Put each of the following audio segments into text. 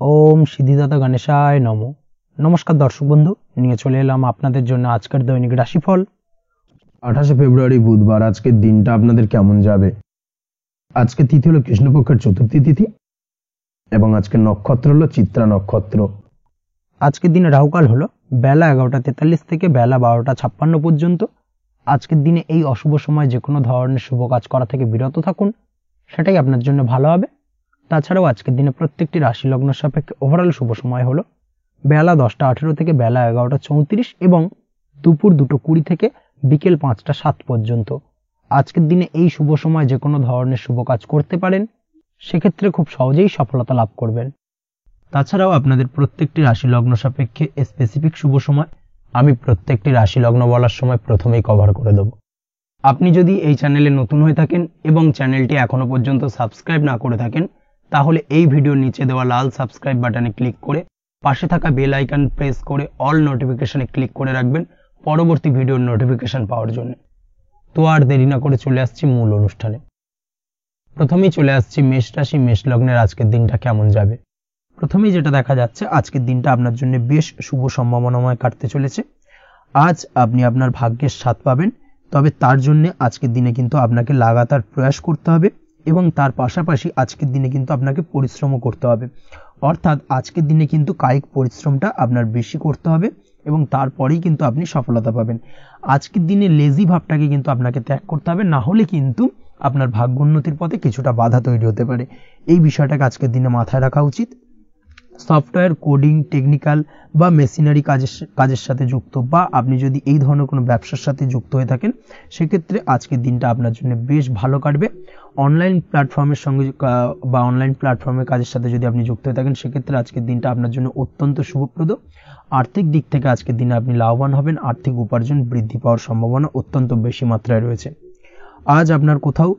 ওম সিদ্ধিদাতা গণেশায় নমো। নমস্কার দর্শক বন্ধু, নিয়ে চলে এলাম আপনাদের জন্য আজকের দৈনিক রাশিফল। 28 ফেব্রুয়ারি বুধবার। আজকের দিনটা আপনাদের কেমন যাবে? আজকে তিথি হলো কৃষ্ণপক্ষের চতুর্থী তিথি এবং আজকের নক্ষত্র হলো চিত্রা নক্ষত্র। আজকের দিনে রাহুকাল হলো বেলা 11:43 থেকে বেলা 12:56 পর্যন্ত। আজকের দিনে এই অশুভ সময় যে কোনো ধরনের শুভ কাজ করা থেকে বিরত থাকুন, সেটাই আপনার জন্য ভালো হবে। তাছাড়াও আজকের দিনে প্রত্যেকটি রাশি লগ্ন সাপেক্ষে ওভারঅল শুভ সময় হলো বেলা 10:18 থেকে বেলা 11:34 এবং দুপুর 2:20 থেকে বিকেল 5:07 পর্যন্ত। আজকের দিনে এই শুভ সময় যে কোনো ধরনের শুভ কাজ করতে পারেন, সেক্ষেত্রে খুব সহজেই সফলতা লাভ করবেন। তাছাড়াও আপনাদের প্রত্যেকটি রাশি লগ্ন সাপেক্ষে স্পেসিফিক শুভ সময় আমি প্রত্যেকটি রাশি লগ্ন বলার সময় প্রথমেই কভার করে দেব। আপনি যদি এই চ্যানেলে নতুন হয়ে থাকেন এবং চ্যানেলটি এখনো পর্যন্ত সাবস্ক্রাইব না করে থাকেন, তাহলে এই ভিডিওর নিচে দেওয়া লাল সাবস্ক্রাইব বাটনে ক্লিক করে পাশে থাকা বেল আইকন প্রেস করে অল নোটিফিকেশনে ক্লিক করে রাখবেন পরবর্তী ভিডিওর নোটিফিকেশন পাওয়ার জন্য। তো আর দেরি না করে চলে আসছি মূল অনুষ্ঠানে। প্রথমেই চলে আসছি মেষ রাশি মেষ লগ্নের আজকের দিনটা কেমন যাবে। প্রথমেই যেটা দেখা যাচ্ছে, আজকের দিনটা আপনার জন্য বেশ শুভ সম্ভাবনাময় কাটতে চলেছে। আজ আপনি আপনার ভাগ্যের স্বাদ পাবেন, তবে তার জন্য আজকের দিনে কিন্তু আপনাকে লাগাতার প্রয়াস করতে হবে এবং তার পাশাপাশি আজকের দিনে কিন্তু আপনাকে পরিশ্রমও করতে হবে। অর্থাৎ আজকের দিনে কিন্তু কায়িক পরিশ্রমটা আপনার বেশি করতে হবে এবং তারপরেই কিন্তু আপনি সফলতা পাবেন। আজকের দিনে লেজি ভাবটাকে কিন্তু আপনাকে ত্যাগ করতে হবে, না হলে কিন্তু আপনার ভাগ্যোন্নতির পথে কিছুটা বাধা তৈরি হতে পারে। এই বিষয়টাকে আজকের দিনে মাথায় রাখা উচিত। সফটওয়্যার কোডিং, টেকনিক্যাল বা মেশিনারি কাজের সাথে যুক্ত বা আপনি যদি এই ধরনের কোনো ব্যবসার সাথে যুক্ত হয়ে থাকেন, সেক্ষেত্রে আজকের দিনটা আপনার জন্য বেশ ভালো কাটবে। অনলাইন প্ল্যাটফর্মের সঙ্গে বা অনলাইন প্ল্যাটফর্মের কাজের সাথে যদি আপনি যুক্ত হয়ে থাকেন, সেক্ষেত্রে আজকের দিনটা আপনার জন্য অত্যন্ত শুভপ্রদ। আর্থিক দিক থেকে আজকের দিনে আপনি লাভবান হবেন, আর্থিক উপার্জন বৃদ্ধি পাওয়ার সম্ভাবনা অত্যন্ত বেশি মাত্রায় রয়েছে। আজ আপনার কোথাও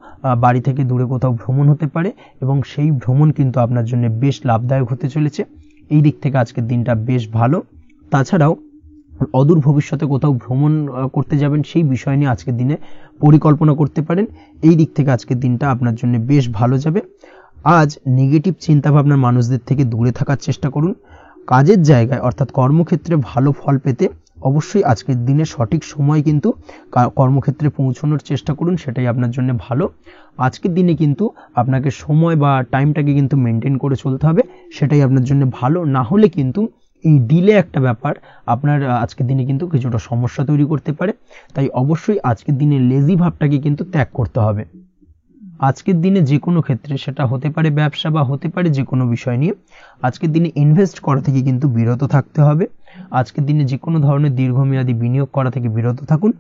বাড়ি থেকে দূরে কোথাও ভ্রমণ হতে পারে এবং সেই ভ্রমণ কিন্তু আপনার জন্য বেশ লাভদায়ক হতে চলেছে। এই দিক থেকে আজকের দিনটা বেশ ভালো। তাছাড়াও অদূর ভবিষ্যতে কোথাও ভ্রমণ করতে যাবেন, সেই বিষয় নিয়ে আজকের দিনে পরিকল্পনা করতে পারেন। এই দিক থেকে আজকের দিনটা আপনার জন্য বেশ ভালো যাবে। আজ নেগেটিভ চিন্তাভাবনার মানুষদের থেকে দূরে থাকার চেষ্টা করুন। কাজের জায়গায় অর্থাৎ কর্মক্ষেত্রে ভালো ফল পেতে অবশ্যই আজকের দিনে সঠিক সময় কিন্তু কর্মক্ষেত্রে পৌঁছানোর চেষ্টা করুন, সেটাই আপনার জন্য ভালো। আজকের দিনে কিন্তু আপনাকে সময় বা টাইমটাকে কিন্তু মেনটেন করে চলতে হবে, সেটাই আপনার জন্য ভালো। না হলে কিন্তু এই ডিলে একটা ব্যাপার আপনার আজকের দিনে কিন্তু কিছুটা সমস্যা তৈরি করতে পারে। তাই অবশ্যই আজকের দিনে লেজি ভাবটাকে কিন্তু ত্যাগ করতে হবে। আজকের দিনে যে কোনো ক্ষেত্রে, সেটা হতে পারে ব্যবসা বা হতে পারে যে কোনো বিষয় নিয়ে, আজকের দিনে ইনভেস্ট করা থেকে কিন্তু বিরত থাকতে হবে। আজকের দিনে যে কোনো ধরনের দীর্ঘমেয়াদী বিনিয়োগ করা থেকে বিরত থাকুন,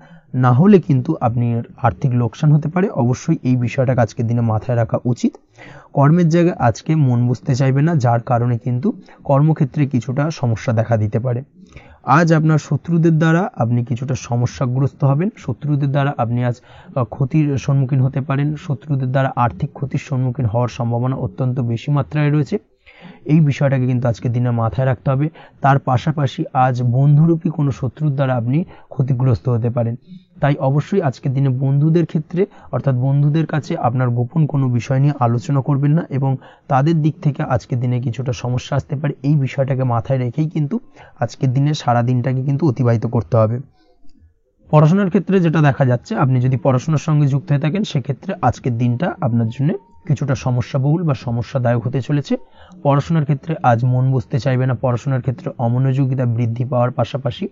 না হলে কিন্তু আপনি আর্থিক লোকসান হতে পারে। অবশ্যই এই বিষয়টাকে আজকের দিনে মাথায় রাখা উচিত। কর্মের জায়গায় আজকে মন বসতে চাইবে না, যার কারণে কিন্তু কর্মক্ষেত্রে কিছুটা সমস্যা দেখা দিতে পারে। আজ আপনার শত্রুদের দ্বারা আপনি কিছুটা সমস্যাগ্রস্ত হবেন। শত্রুদের দ্বারা আপনি আজ ক্ষতির সম্মুখীন হতে পারেন। শত্রুদের দ্বারা আর্থিক ক্ষতির সম্মুখীন হওয়ার সম্ভাবনা অত্যন্ত বেশি মাত্রায় রয়েছে। এই বিষয়টাকে কিন্তু আজকের দিনে মাথায় রাখতে হবে। তার পাশাপাশি আজ বন্ধুরূপী কোনো শত্রুর দ্বারা আপনি ক্ষতিগ্রস্ত হতে পারেন। তাই অবশ্যই আজকের দিনে বন্ধুদের ক্ষেত্রে অর্থাৎ বন্ধুদের কাছে আপনার গোপন কোনো বিষয় নিয়ে আলোচনা করবেন না এবং তাদের দিক থেকে আজকের দিনে কিছুটা সমস্যা আসতে পারে। এই বিষয়টাকে মাথায় রেখেই কিন্তু আজকের দিনে সারা দিনটাকে কিন্তু অতিবাহিত করতে হবে। পড়াশোনার ক্ষেত্রে যেটা দেখা যাচ্ছে, আপনি যদি পড়াশোনার সঙ্গে যুক্ত হয়ে থাকেন, সেক্ষেত্রে আজকের দিনটা আপনার জন্য কিছুটা সমস্যাবহুল বা সমস্যাদায়ক হতে চলেছে। পড়াশোনার ক্ষেত্রে আজ মন বসতে চাইবে না। পড়াশোনার ক্ষেত্রে অমনোযোগিতা বৃদ্ধি পাওয়ার পাশাপাশি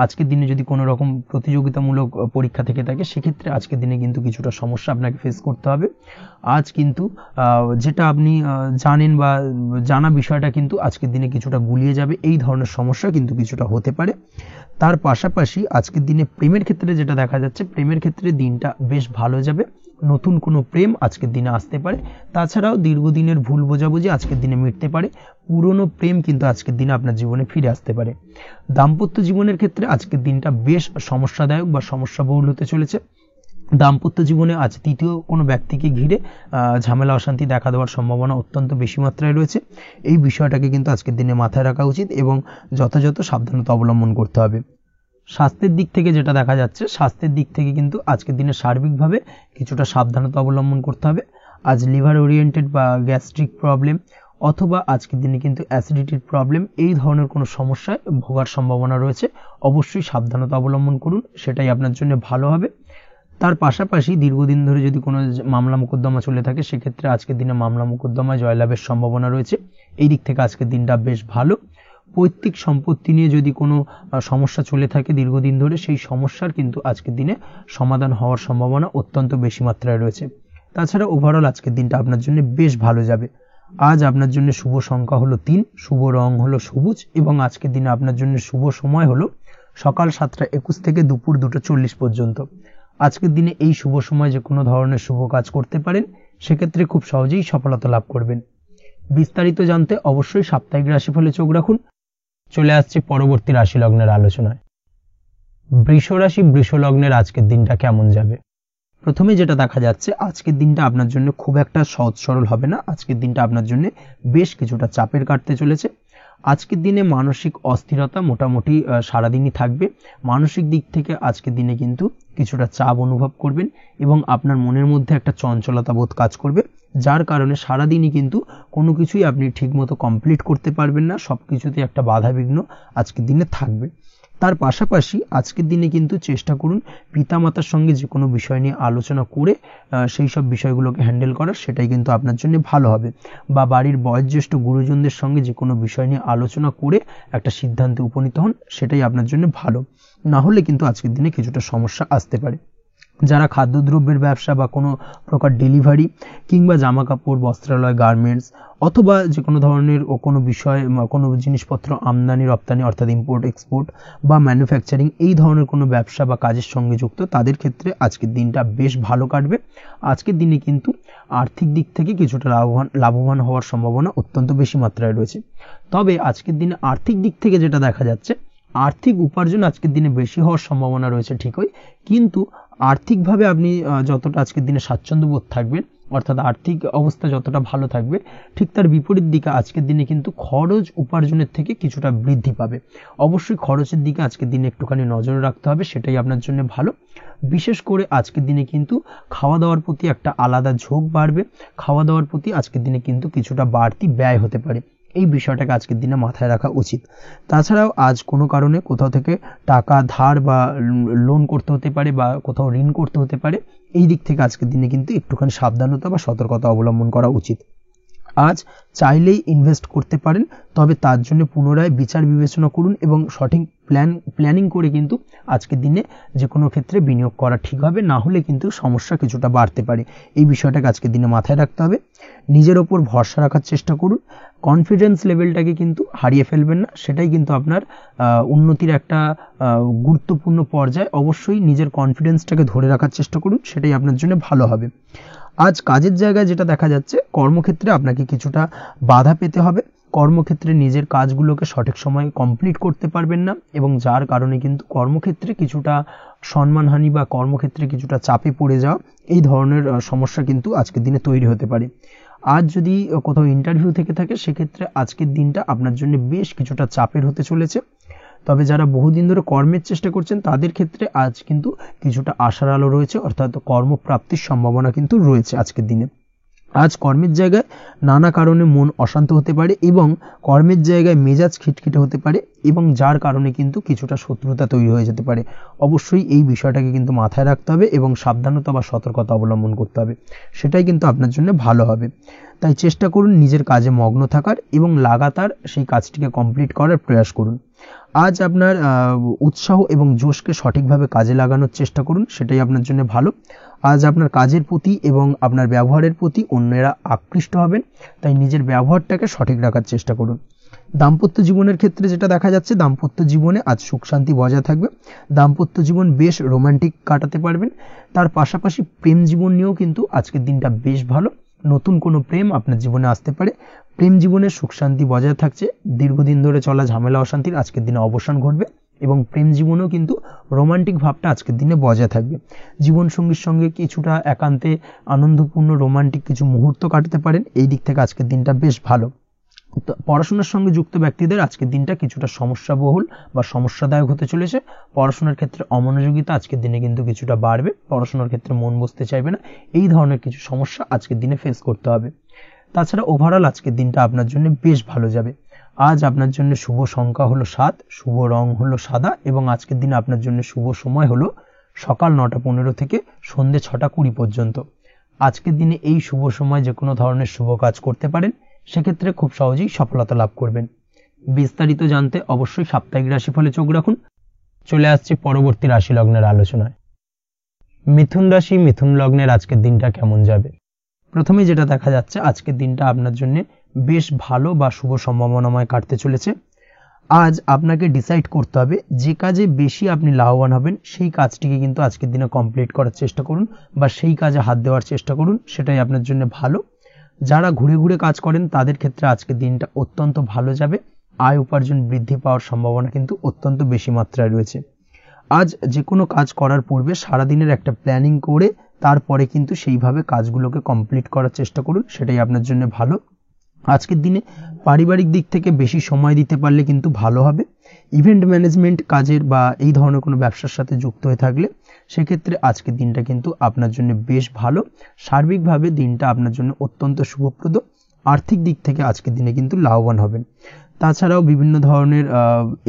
আজকের দিনে যদি কোনো রকম প্রতিযোগিতামূলক পরীক্ষা থেকে থাকে, সেক্ষেত্রে আজকের দিনে কিন্তু কিছুটা সমস্যা আপনাকে ফেস করতে হবে। আজ কিন্তু যেটা আপনি জানেন বা জানা বিষয়টা কিন্তু আজকের দিনে কিছুটা গুলিয়ে যাবে। এই ধরনের সমস্যা কিন্তু কিছুটা হতে পারে। তার পাশাপাশি আজকের দিনে প্রেমের ক্ষেত্রে যেটা দেখা যাচ্ছে, প্রেমের ক্ষেত্রে দিনটা বেশ ভালো যাবে। নতুন কোনো প্রেম আজকের দিনে আসতে পারে। তাছাড়াও দীর্ঘদিনের ভুল বোঝাবুঝি আজকের দিনে মিটতে পারে। পুরনো প্রেম কিন্তু আজকের দিনে আপনার জীবনে ফিরে আসতে পারে। দাম্পত্য জীবনের ক্ষেত্রে আজকের দিনটা বেশ সমস্যাদায়ক বা সমস্যাবহুল হতে চলেছে। দাম্পত্য জীবনে আজ তৃতীয় কোনো ব্যক্তিকে ঘিরে ঝামেলা অশান্তি দেখা দেওয়ার সম্ভাবনা অত্যন্ত বেশি মাত্রায় রয়েছে। এই বিষয়টাকে কিন্তু আজকের দিনে মাথায় রাখা উচিত এবং যথাযথ সাবধানতা অবলম্বন করতে হবে। স্বাস্থ্যের দিক থেকে যেটা দেখা যাচ্ছে, স্বাস্থ্যের দিক থেকে কিন্তু আজকের দিনে সার্বিকভাবে কিছুটা সাবধানতা অবলম্বন করতে হবে। আজ লিভার ওরিয়েন্টেড বা গ্যাস্ট্রিক প্রবলেম, অথবা আজকের দিনে কিন্তু অ্যাসিডিটির প্রবলেম, এই ধরনের কোনো সমস্যায় ভোগার সম্ভাবনা রয়েছে। অবশ্যই সাবধানতা অবলম্বন করুন, সেটাই আপনার জন্য ভালো হবে। তার পাশাপাশি দীর্ঘদিন ধরে যদি কোনো মামলা মোকদ্দমা চলে থাকে, সেক্ষেত্রে আজকের দিনে মামলা মোকদ্দমায় জয়লাভের সম্ভাবনা রয়েছে। এই দিক থেকে আজকের দিনটা বেশ ভালো। পৈতৃক সম্পত্তি নিয়ে যদি কোনো সমস্যা চলে থাকে দীর্ঘদিন ধরে, সেই সমস্যার কিন্তু আজকের দিনে সমাধান হওয়ার সম্ভাবনা অত্যন্ত বেশি মাত্রায় রয়েছে। তাছাড়া ওভারঅল আজকের দিনটা আপনার জন্য বেশ ভালো যাবে। আজ আপনার জন্য শুভ সংখ্যা হলো 3, শুভ রং হলো সবুজ, এবং আজকের দিনে আপনার জন্য শুভ সময় হলো সকাল 7:21 থেকে দুপুর 2:40 পর্যন্ত। আজকের দিনে এই শুভ সময় যে কোনো ধরনের শুভ কাজ করতে পারেন, সেক্ষেত্রে খুব সহজেই সফলতা লাভ করবেন। বিস্তারিত জানতে অবশ্যই সাপ্তাহিক রাশিফলে চোখ রাখুন। চলে আসছে পরবর্তী রাশি লগ্নের আলোচনায়। বৃষ রাশি, বৃষ লগ্নের আজকের দিনটা কেমন যাবে? প্রথমে যেটা দেখা যাচ্ছে, আজকের দিনটা আপনার জন্য খুব একটা সহজ সরল হবে না। আজকের দিনটা আপনার জন্য বেশ কিছুটা চাপের কাটতে চলেছে। আজকের দিনে মানসিক অস্থিরতা মোটামুটি সারাদিনই থাকবে। মানসিক দিক থেকে আজকের দিনে কিন্তু কিছুটা চাপ অনুভব করবেন, এবং আপনার মনের মধ্যে একটা চঞ্চলতা বোধ কাজ করবে, যার কারণে সারাদিনই কিন্তু কোনো কিছুই আপনি ঠিকমতো কমপ্লিট করতে পারবেন না। সব কিছুতে একটা বাধা বিঘ্ন আজকের দিনে থাকবে। তার পাশাপাশি আজকের দিনে কিন্তু চেষ্টা করুন পিতামাতার সঙ্গে যে কোনো বিষয় নিয়ে আলোচনা করে সেই সব বিষয়গুলোকে হ্যান্ডেল করার, সেটাই কিন্তু আপনার জন্য ভালো হবে। বা বাড়ির বয়োজ্যেষ্ঠ গুরুজনদের সঙ্গে যে কোনো বিষয় নিয়ে আলোচনা করে একটা সিদ্ধান্তে উপনীত হন, সেটাই আপনার জন্য ভালো। না হলে কিন্তু আজকের দিনে কিছুটা সমস্যা আসতে পারে। যারা খাদ্যদ্রব্যের ব্যবসা বা কোনো প্রকার ডেলিভারি কিংবা জামা কাপড়, বস্ত্রালয়, গার্মেন্টস অথবা যে কোনো ধরনের কোনো বিষয়, কোনো জিনিসপত্র আমদানি রপ্তানি অর্থাৎ ইম্পোর্ট এক্সপোর্ট বা ম্যানুফ্যাকচারিং, এই ধরনের কোনো ব্যবসা বা কাজের সঙ্গে যুক্ত, তাদের ক্ষেত্রে আজকের দিনটা বেশ ভালো কাটবে। আজকের দিনে কিন্তু আর্থিক দিক থেকে কিছুটা লাভবান হওয়ার সম্ভাবনা অত্যন্ত বেশি মাত্রায় রয়েছে। তবে আজকের দিনে আর্থিক দিক থেকে যেটা দেখা যাচ্ছে, আর্থিক উপার্জন আজকের দিনে বেশি হওয়ার সম্ভাবনা রয়েছে ঠিকই, কিন্তু আর্থিকভাবে আপনি যতটা আজকের দিনে স্বাচ্ছন্দ্য বোধ থাকবেন, অর্থাৎ আর্থিক অবস্থা যতটা ভালো থাকবে, ঠিক তার বিপরীত দিকে আজকের দিনে কিন্তু খরচ উপার্জনের থেকে কিছুটা বৃদ্ধি পাবে। অবশ্যই খরচের দিকে আজকের দিনে একটুখানি নজর রাখতে হবে, সেটাই আপনার জন্য ভালো। বিশেষ করে আজকের দিনে কিন্তু খাওয়া দাওয়ার প্রতি একটা আলাদা ঝোঁক বাড়বে। খাওয়া দাওয়ার প্রতি আজকের দিনে কিন্তু কিছুটা বাড়তি ব্যয় হতে পারে, এই বিষয়টাকে আজকের দিনে মাথায় রাখা উচিত। তাছাড়াও আজ কোনো কারণে কোথাও থেকে টাকা ধার বা লোন করতে হতে পারে, বা কোথাও ঋণ করতে হতে পারে। এই দিক থেকে আজকের দিনে কিন্তু একটুখানি সাবধানতা বা সতর্কতা অবলম্বন করা উচিত। আজ চাইলেই ইনভেস্ট করতে পারেন, তবে তার জন্য পুনরায় বিচার বিবেচনা করুন এবং সঠিক প্ল্যানিং করে কিন্তু আজকের দিনে যে কোনো ক্ষেত্রে বিনিয়োগ করা ঠিক হবে। না হলে কিন্তু সমস্যা কিছুটা বাড়তে পারে, এই বিষয়টাকে আজকের দিনে মাথায় রাখতে হবে। নিজের ওপর ভরসা রাখার চেষ্টা করুন, কনফিডেন্স লেভেলটাকে কিন্তু হারিয়ে ফেলবেন না, সেটাই কিন্তু আপনার উন্নতির একটা গুরুত্বপূর্ণ পর্যায়। অবশ্যই নিজের কনফিডেন্সটাকে ধরে রাখার চেষ্টা করুন, সেটাই আপনার জন্য ভালো হবে। আজ কাজের জায়গায় যেটা দেখা যাচ্ছে, কর্মক্ষেত্রে আপনাকে কিছুটা বাধা পেতে হবে। কর্মক্ষেত্রে নিজের কাজগুলোকে সঠিক সময়ে কমপ্লিট করতে পারবেন না, এবং যার কারণে কিন্তু কর্মক্ষেত্রে কিছুটা সম্মানহানি বা কর্মক্ষেত্রে কিছুটা চাপে পড়ে যাওয়া, এই ধরনের সমস্যা কিন্তু আজকের দিনে তৈরি হতে পারে। আজ যদি কোথাও ইন্টারভিউ থেকে থাকে, সেক্ষেত্রে আজকের দিনটা আপনার জন্য বেশ কিছুটা চাপের হতে চলেছে। তবে যারা বহুদিন ধরে কর্মের চেষ্টা করছেন, তাদের ক্ষেত্রে আজ কিন্তু কিছুটা আশার আলো রয়েছে, অর্থাৎ কর্মপ্রাপ্তির সম্ভাবনা কিন্তু রয়েছে আজকের দিনে। আজ কর্মের জায়গায় নানা কারণে মন অশান্ত হতে পারে, এবং কর্মের জায়গায় মেজাজ খিটখিটে হতে পারে, এবং যার কারণে কিন্তু কিছুটা শত্রুতা তৈরি হয়ে যেতে পারে। অবশ্যই এই বিষয়টাকে কিন্তু মাথায় রাখতে হবে এবং সাবধানতা বা সতর্কতা অবলম্বন করতে হবে, সেটাই কিন্তু আপনার জন্য ভালো হবে। তাই চেষ্টা করুন নিজের কাজে মগ্ন থাকার এবং লাগাতার সেই কাজটিকে কমপ্লিট করার প্রয়াস করুন। আজ আপনার উৎসাহ এবং জোশকে সঠিকভাবে কাজে লাগানোর চেষ্টা করুন, সেটাই আপনার জন্য ভালো। আজ আপনার কাজের প্রতি এবং আপনার ব্যবহারের প্রতি অন্যেরা আকৃষ্ট হবেন, তাই নিজের ব্যবহারটাকে সঠিক রাখার চেষ্টা করুন। দাম্পত্য জীবনের ক্ষেত্রে যেটা দেখা যাচ্ছে, দাম্পত্য জীবনে আজ সুখ শান্তি বজায় থাকবে। দাম্পত্য জীবন বেশ রোমান্টিক কাটাতে পারবেন। তার পাশাপাশি প্রেম জীবন নিয়েও কিন্তু আজকের দিনটা বেশ ভালো। নতুন কোনো প্রেম আপনার জীবনে আসতে পারে। প্রেম জীবনে সুখ শান্তি বজায় থাকছে। দীর্ঘদিন ধরে চলা ঝামেলা অশান্তির আজকের দিনে অবসান ঘটবে, এবং প্রেম জীবনেও কিন্তু রোমান্টিক ভাবটা আজকের দিনে বজায় থাকবে। জীবনসঙ্গীর সঙ্গে কিছুটা একান্তে আনন্দপূর্ণ রোমান্টিক কিছু মুহূর্ত কাটাতে পারেন, এই দিক থেকে আজকের দিনটা বেশ ভালো। পড়াশোনার সঙ্গে যুক্ত ব্যক্তিদের আজকের দিনটা কিছুটা সমস্যাবহুল বা সমস্যাদায়ক হতে চলেছে। পড়াশোনার ক্ষেত্রে অমনোযোগিতা আজকের দিনে কিন্তু কিছুটা বাড়বে, পড়াশোনার ক্ষেত্রে মন বসতে চাইবে না, এই ধরনের কিছু সমস্যা আজকের দিনে ফেস করতে হবে। তাছাড়া ওভারঅল আজকের দিনটা আপনার জন্য বেশ ভালো যাবে। আজ আপনার জন্য শুভ সংখ্যা হলো 7, শুভ রং হলো সাদা এবং আজকের দিনে আপনার জন্য শুভ সময় হলো সকাল 9:15 থেকে সন্ধ্যে 6:20 পর্যন্ত। আজকের দিনে এই শুভ সময় যে কোনো ধরনের শুভ কাজ করতে পারেন, সেক্ষেত্রে খুব সহজেই সফলতা লাভ করবেন। বিস্তারিত জানতে অবশ্যই সাপ্তাহিক রাশিফলে চোখ রাখুন। চলে আসছে পরবর্তী রাশি লগ্নের আলোচনায়। মিথুন রাশি, মিথুন লগ্নের আজকের দিনটা কেমন যাবে? প্রথমে যেটা দেখা যাচ্ছে, আজকের দিনটা আপনার জন্য বেশ ভালো বা শুভ সম্ভাবনাময় কাটতে চলেছে। আজ আপনাকে ডিসাইড করতে হবে যে কাজে বেশি আপনি লাভবান হবেন সেই কাজটিকে কিন্তু আজকের দিনে কমপ্লিট করার চেষ্টা করুন বা সেই কাজে হাত দেওয়ার চেষ্টা করুন, সেটাই আপনার জন্য ভালো। যারা ঘুরে ঘুরে কাজ করেন তাদের ক্ষেত্রে আজকের দিনটা অত্যন্ত ভালো যাবে। আয় উপার্জন বৃদ্ধি পাওয়ার সম্ভাবনা কিন্তু অত্যন্ত বেশি মাত্রায় রয়েছে। আজ যে কোনো কাজ করার পূর্বে সারাদিনের একটা প্ল্যানিং করে তারপরে কিন্তু সেইভাবে কাজগুলোকে কমপ্লিট করার চেষ্টা করুন, সেটাই আপনার জন্য ভালো। আজকের দিনে পারিবারিক দিক থেকে বেশি সময় দিতে পারলে কিন্তু ভালো হবে। ইভেন্ট ম্যানেজমেন্ট কাজের বা এই ধরনের কোনো ব্যবসার সাথে যুক্ত হয়ে থাকলে সেক্ষেত্রে আজকের দিনটা কিন্তু আপনার জন্য বেশ ভালো। সার্বিকভাবে দিনটা আপনার জন্য অত্যন্ত শুভপ্রদ। আর্থিক দিক থেকে আজকের দিনে কিন্তু লাভবান হবেন। তাছাড়াও বিভিন্ন ধরনের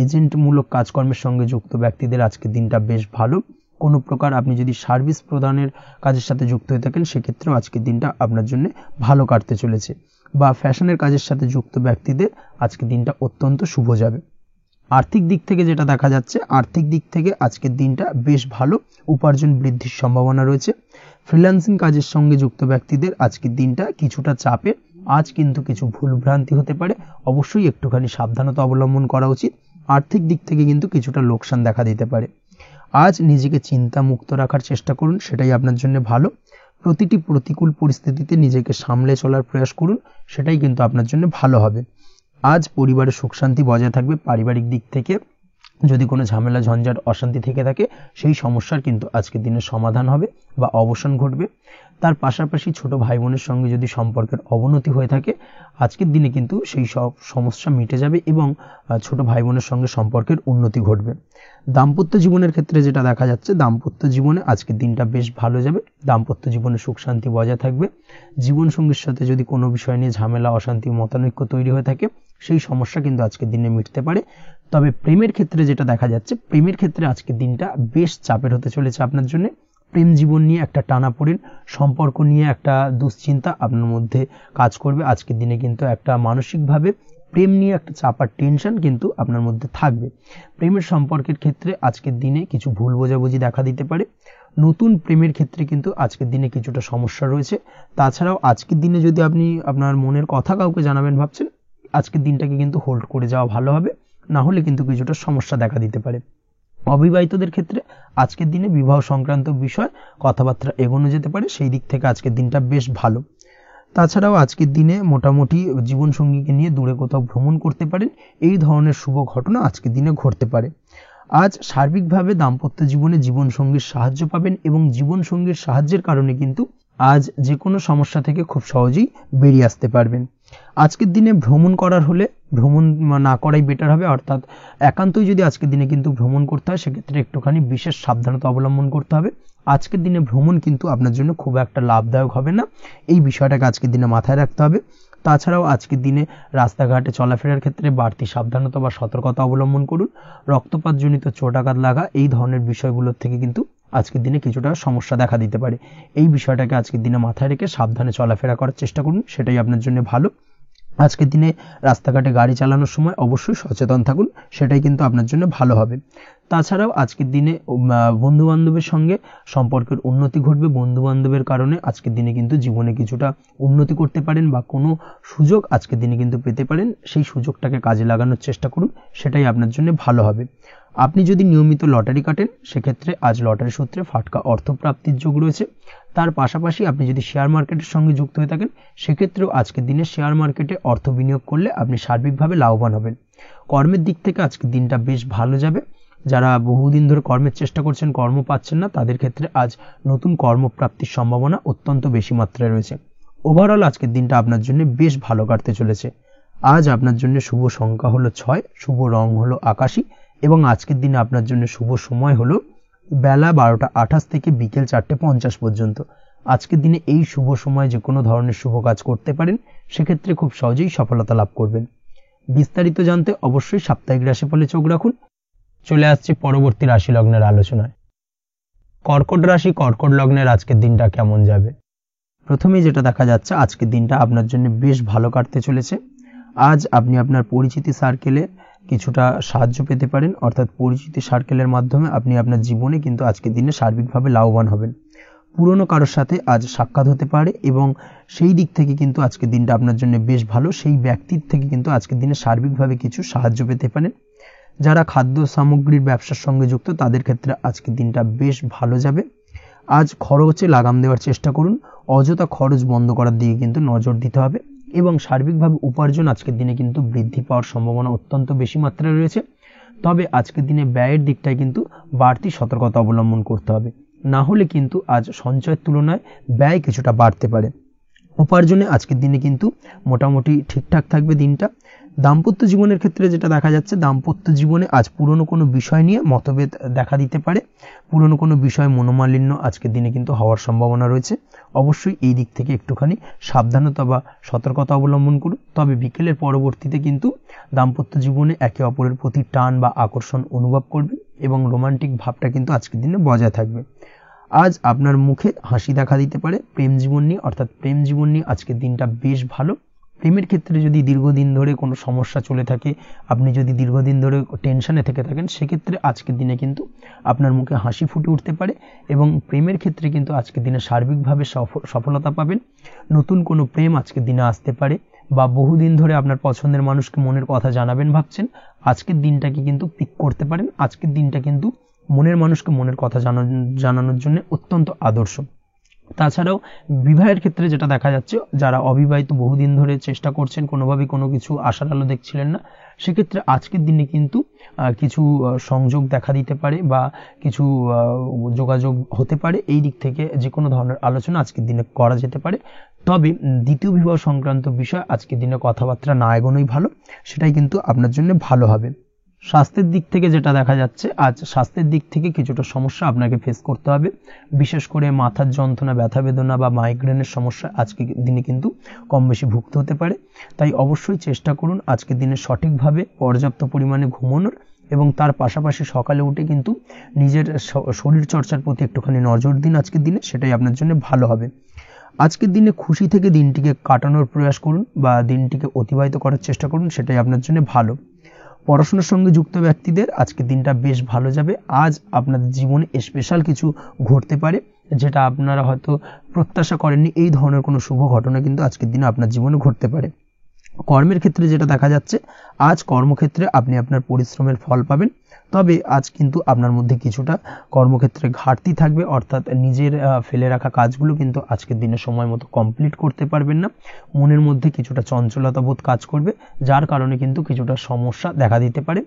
এজেন্টমূলক কাজকর্মের সঙ্গে যুক্ত ব্যক্তিদের আজকের দিনটা বেশ ভালো। কোনো প্রকার আপনি যদি সার্ভিস প্রদানের কাজের সাথে যুক্ত হয়ে থাকেন সেক্ষেত্রেও আজকের দিনটা আপনার জন্য ভালো কাটতে চলেছে। বা ফ্যাশনের কাজের সাথে যুক্ত ব্যক্তিদের আজকের দিনটা অত্যন্ত শুভ যাবে। আর্থিক দিক থেকে যেটা দেখা যাচ্ছে, আর্থিক দিক থেকে আজকের দিনটা বেশ ভালো, উপার্জন বৃদ্ধির সম্ভাবনা রয়েছে। ফ্রিল্যান্সিং কাজের সঙ্গে যুক্ত ব্যক্তিদের আজকের দিনটা কিছুটা চাপে। আজ কিন্তু কিছু ভুলভ্রান্তি হতে পারে, অবশ্যই একটুখানি সাবধানতা অবলম্বন করা উচিত। আর্থিক দিক থেকে কিন্তু কিছুটা লোকসান দেখা দিতে পারে। আজ নিজেকে চিন্তা মুক্ত রাখার চেষ্টা করুন, সেটাই আপনার জন্য ভালো। প্রতিটি প্রতিকূল পরিস্থিতিতে নিজেকে সামলে চলার প্রয়াস করুন, সেটাই কিন্তু আপনার জন্য ভালো হবে। আজ পরিবারের সুখ শান্তি বজায় থাকবে। পারিবারিক দিক থেকে যদি কোনো ঝামেলা ঝঞ্ঝাট অশান্তি থেকে থাকে সেই সমস্যার কিন্তু আজকের দিনে সমাধান হবে বা অবসান ঘটবে। তার পাশাপাশি ছোট ভাই বোনের সঙ্গে যদি সম্পর্কের অবনতি হয়ে থাকে আজকের দিনে কিন্তু সেই সব সমস্যা মিটে যাবে এবং ছোট ভাই বোনের সঙ্গে সম্পর্কের উন্নতি ঘটবে। দাম্পত্য জীবনের ক্ষেত্রে যেটা দেখা যাচ্ছে, দাম্পত্য জীবনে আজকের দিনটা বেশ ভালো যাবে। দাম্পত্য জীবনে সুখ শান্তি বজায় থাকবে। জীবন সঙ্গীর সাথে যদি কোনো বিষয় নিয়ে ঝামেলা অশান্তি মতানৈক্য তৈরি হয়ে থাকে সেই সমস্যা কিন্তু আজকের দিনে মিটতে পারে। তবে প্রেমের ক্ষেত্রে যেটা দেখা যাচ্ছে, প্রেমের ক্ষেত্রে আজকের দিনটা বেশ চাপের হতে চলেছে আপনার জন্য। প্রেম জীবন নিয়ে একটা টানাপোড়েন, সম্পর্ক নিয়ে একটা দুশ্চিন্তা আপনার মধ্যে কাজ করবে। আজকের দিনে কিন্তু একটা মানসিকভাবে প্রেম নিয়ে একটা চাপার টেনশন কিন্তু আপনার মধ্যে থাকবে। প্রেমের সম্পর্কের ক্ষেত্রে আজকের দিনে কিছু ভুল বোঝাবুঝি দেখা দিতে পারে। নতুন প্রেমের ক্ষেত্রে কিন্তু আজকের দিনে কিছুটা সমস্যা রয়েছে। তাছাড়াও আজকের দিনে যদি আপনি আপনার মনের কথা কাউকে জানাবেন ভাবছেন, আজকের দিনটাকে কিন্তু হোল্ড করে যাওয়া ভালো হবে, না হলে কিন্তু কিছুটা সমস্যা দেখা দিতে পারে। অবিবাহিতদের ক্ষেত্রে আজকের দিনে বিবাহ সংক্রান্ত বিষয় কথাবার্তা এগোনো যেতে পারে, সেই দিক থেকে আজকের দিনটা বেশ ভালো। তাছাড়াও আজকের দিনে মোটামুটি জীবনসঙ্গীকে নিয়ে দূরে কোথাও ভ্রমণ করতে পারেন, এই ধরনের শুভ ঘটনা আজকের দিনে ঘটতে পারে। আজ সার্বিকভাবে দাম্পত্য জীবনে জীবনসঙ্গীর সাহায্য পাবেন এবং জীবনসঙ্গীর সাহায্যের কারণে কিন্তু আজ যে কোনো সমস্যা থেকে খুব সহজেই বেরিয়ে আসতে পারবেন। আজকের দিনে ভ্রমণ করার হলে ভ্রমণ না করাই বেটার হবে, অর্থাৎ একান্তই যদি আজকের দিনে কিন্তু ভ্রমণ করতে হয় সেক্ষেত্রে একটুখানি বিশেষ সাবধানতা অবলম্বন করতে হবে। আজকের দিনে ভ্রমণ কিন্তু আপনার জন্য খুব একটা লাভদায়ক হবে না, এই বিষয়টাকে আজকের দিনে মাথায় রাখতে হবে। তাছাড়াও আজকের দিনে রাস্তাঘাটে চলাফেরার ক্ষেত্রে বাড়তি সাবধানতা বা সতর্কতা অবলম্বন করুন। রক্তপাতজনিত চোটাঘাত লাগা এই ধরনের বিষয়গুলোর থেকে কিন্তু আজকের দিনে কিছুটা সমস্যা দেখা দিতে পারে। এই বিষয়টাকে আজকের দিনে মাথায় রেখে সাবধানে চলাফেরা করার চেষ্টা করুন, সেটাই আপনার জন্য ভালো। আজকের দিনে রাস্তাঘাটে গাড়ি চালানোর সময় অবশ্যই সচেতন থাকুন, সেটাই কিন্তু আপনার জন্য ভালো হবে। তাছাড়াও আজকের দিনে বন্ধু বান্ধবের সঙ্গে সম্পর্কের উন্নতি ঘটবে। বন্ধু বান্ধবের কারণে আজকের দিনে কিন্তু জীবনে কিছুটা উন্নতি করতে পারেন বা কোনো সুযোগ আজকের দিনে কিন্তু পেতে পারেন, সেই সুযোগটাকে কাজে লাগানোর চেষ্টা করুন, সেটাই আপনার জন্য ভালো হবে। আপনি যদি নিয়মিত লটারি কাটেন সেক্ষেত্রে আজ লটারি সূত্রে ফাটকা অর্থপ্রাপ্তির যোগ রয়েছে। তার পাশাপাশি আপনি যদি শেয়ার মার্কেটের সঙ্গে যুক্ত হয়ে থাকেন সেক্ষেত্রেও আজকের দিনে শেয়ার মার্কেটে অর্থ বিনিয়োগ করলে আপনি সার্বিকভাবে লাভবান হবেন। কর্মের দিক থেকে আজকের দিনটা বেশ ভালো যাবে। যারা বহুদিন ধরে কর্মের চেষ্টা করছেন, কর্ম পাচ্ছেন না, তাদের ক্ষেত্রে আজ নতুন কর্মপ্রাপ্তির সম্ভাবনা অত্যন্ত বেশি মাত্রায় রয়েছে। ওভারঅল আজকের দিনটা আপনার জন্য বেশ ভালো কাটতে চলেছে। আজ আপনার জন্য শুভ সংখ্যা হলো 6, শুভ রং হলো আকাশী এবং আজকের দিনে আপনার জন্য শুভ সময় হলো বেলা 12:28 থেকে বিকেল 4:50 পর্যন্ত। আজকের দিনে এই শুভ সময় যে কোনো ধরনের শুভ কাজ করতে পারেন, সেক্ষেত্রে খুব সহজেই সফলতা লাভ করবেন। বিস্তারিত জানতে অবশ্যই সাপ্তাহিক রাশিফলে চোখ রাখুন। চলে আসছি পরবর্তী রাশি লগ্নের আলোচনায়। কর্কট রাশি, কর্কট লগ্নের আজকের দিনটা কেমন যাবে? প্রথমেই যেটা দেখা যাচ্ছে, আজকের দিনটা আপনার জন্য বেশ ভালো কাটতে চলেছে। আজ আপনি আপনার পরিচিতি সার্কেলে কিছুটা সাহায্য পেতে পারেন, অর্থাৎ পরিচিতি সার্কেলের মাধ্যমে আপনি আপনার জীবনে কিন্তু আজকের দিনে সার্বিকভাবে লাভবান হবেন। পুরনো কারোর সাথে আজ সাক্ষাৎ হতে পারে এবং সেই দিক থেকে কিন্তু আজকের দিনটা আপনার জন্য বেশ ভালো। সেই ব্যক্তির থেকে কিন্তু আজকের দিনে সার্বিকভাবে কিছু সাহায্য পেতে পারেন। যারা খাদ্য সামগ্রীর ব্যবসার সঙ্গে যুক্ত তাদের ক্ষেত্রে আজকের দিনটা বেশ ভালো যাবে। আজ খরচে লাগাম দেওয়ার চেষ্টা করুন, অযথা খরচ বন্ধ করার দিকে কিন্তু নজর দিতে হবে এবং সার্বিকভাবে উপার্জন আজকের দিনে কিন্তু বৃদ্ধি পাওয়ার সম্ভাবনা অত্যন্ত বেশি মাত্রায় রয়েছে। তবে আজকের দিনে ব্যয়ের দিকটায় কিন্তু বাড়তি সতর্কতা অবলম্বন করতে হবে, না হলে কিন্তু আজ সঞ্চয়ের তুলনায় ব্যয় কিছুটা বাড়তে পারে। উপার্জনে আজকের দিনে কিন্তু মোটামুটি ঠিকঠাক থাকবে দিনটা। দাম্পত্য জীবনের ক্ষেত্রে যেটা দেখা যাচ্ছে, দাম্পত্য জীবনে আজ পুরনো কোনো বিষয় নিয়ে মতভেদ দেখা দিতে পারে, পুরনো কোনো বিষয় মনোমালিন্য আজকের দিনে কিন্তু হওয়ার সম্ভাবনা রয়েছে। অবশ্যই এই দিক থেকে একটুখানি সাবধানতা বা সতর্কতা অবলম্বন করুন। তবে বিকেলের পরবর্তীতে কিন্তু দাম্পত্য জীবনে একে অপরের প্রতি টান বা আকর্ষণ অনুভব করবে এবং রোমান্টিক ভাবটা কিন্তু আজকের দিনে বজায় থাকবে। আজ আপনার মুখে হাসি দেখা দিতে পারে। প্রেম জীবন নিয়ে, অর্থাৎ প্রেম জীবন নিয়ে আজকের দিনটা বেশ ভালো। প্রেমের ক্ষেত্রে যদি দীর্ঘদিন ধরে কোনো সমস্যা চলে থাকে, আপনি যদি দীর্ঘদিন ধরে টেনশনে থেকে থাকেন, সেক্ষেত্রে আজকের দিনে কিন্তু আপনার মুখে হাসি ফুটে উঠতে পারে এবং প্রেমের ক্ষেত্রে কিন্তু আজকের দিনে সার্বিকভাবে সফলতা পাবেন। নতুন কোনো প্রেম আজকের দিনে আসতে পারে বা বহুদিন ধরে আপনার পছন্দের মানুষকে মনের কথা জানাবেন ভাবছেন, আজকের দিনটাকে কিন্তু পিক করতে পারেন। আজকের দিনটা কিন্তু মনের মানুষকে মনের কথা জানানোর জন্য অত্যন্ত আদর্শ। তাছাড়াও বিবাহের ক্ষেত্রে যেটা দেখা যাচ্ছে, যারা অবিবাহিত বহুদিন ধরে চেষ্টা করছেন, কোনোভাবে কোনো কিছু আশার আলো দেখছিলেন না, সেক্ষেত্রে আজকের দিনে কিন্তু কিছু সংযোগ দেখা দিতে পারে বা কিছু যোগাযোগ হতে পারে। এই দিক থেকে যে কোনো ধরনের আলোচনা আজকের দিনে করা যেতে পারে। তবে দ্বিতীয় বিবাহ সংক্রান্ত বিষয় আজকের দিনে কথাবার্তা না এগোনোই ভালো, সেটাই কিন্তু আপনার জন্য ভালো হবে। স্বাস্থ্যের দিক থেকে যেটা দেখা যাচ্ছে, আজ স্বাস্থ্যের দিক থেকে কিছুটা সমস্যা আপনাকে ফেস করতে হবে। বিশেষ করে মাথার যন্ত্রণা, ব্যথা বেদনা বা মাইগ্রেনের সমস্যা আজকের দিনে কিন্তু কম বেশি ভুগতে হতে পারে। তাই অবশ্যই চেষ্টা করুন আজকের দিনে সঠিকভাবে পর্যাপ্ত পরিমাণে ঘুমানোর এবং তার পাশাপাশি সকালে উঠে কিন্তু নিজের শরীর চর্চার প্রতি একটুখানি নজর দিন আজকের দিনে, সেটাই আপনার জন্য ভালো হবে। আজকের দিনে খুশি থেকে দিনটিকে কাটানোর প্রয়াস করুন বা দিনটিকে অতিবাহিত করার চেষ্টা করুন, সেটাই আপনার জন্য ভালো। পড়াশোনার সঙ্গে যুক্ত ব্যক্তিদের আজকের দিনটা বেশ ভালো যাবে। আজ আপনাদের জীবনে স্পেশাল কিছু ঘটতে পারে যেটা আপনারা হয়তো প্রত্যাশা করেননি। এই ধরনের কোনো শুভ ঘটনা কিন্তু আজকের দিনে আপনার জীবনে ঘটতে পারে। কর্মের ক্ষেত্রে যেটা দেখা যাচ্ছে, আজ কর্মক্ষেত্রে আপনি আপনার পরিশ্রমের ফল পাবেন। তবে আজ কিন্তু আপনার মধ্যে কিছুটা কর্মক্ষেত্রে ঘাটতি থাকবে, অর্থাৎ নিজের ফেলে রাখা কাজগুলো কিন্তু আজকের দিনে সময় মতো কমপ্লিট করতে পারবেন না। মনের মধ্যে কিছুটা চঞ্চলতা বোধ কাজ করবে, যার কারণে কিন্তু কিছুটা সমস্যা দেখা দিতে পারে।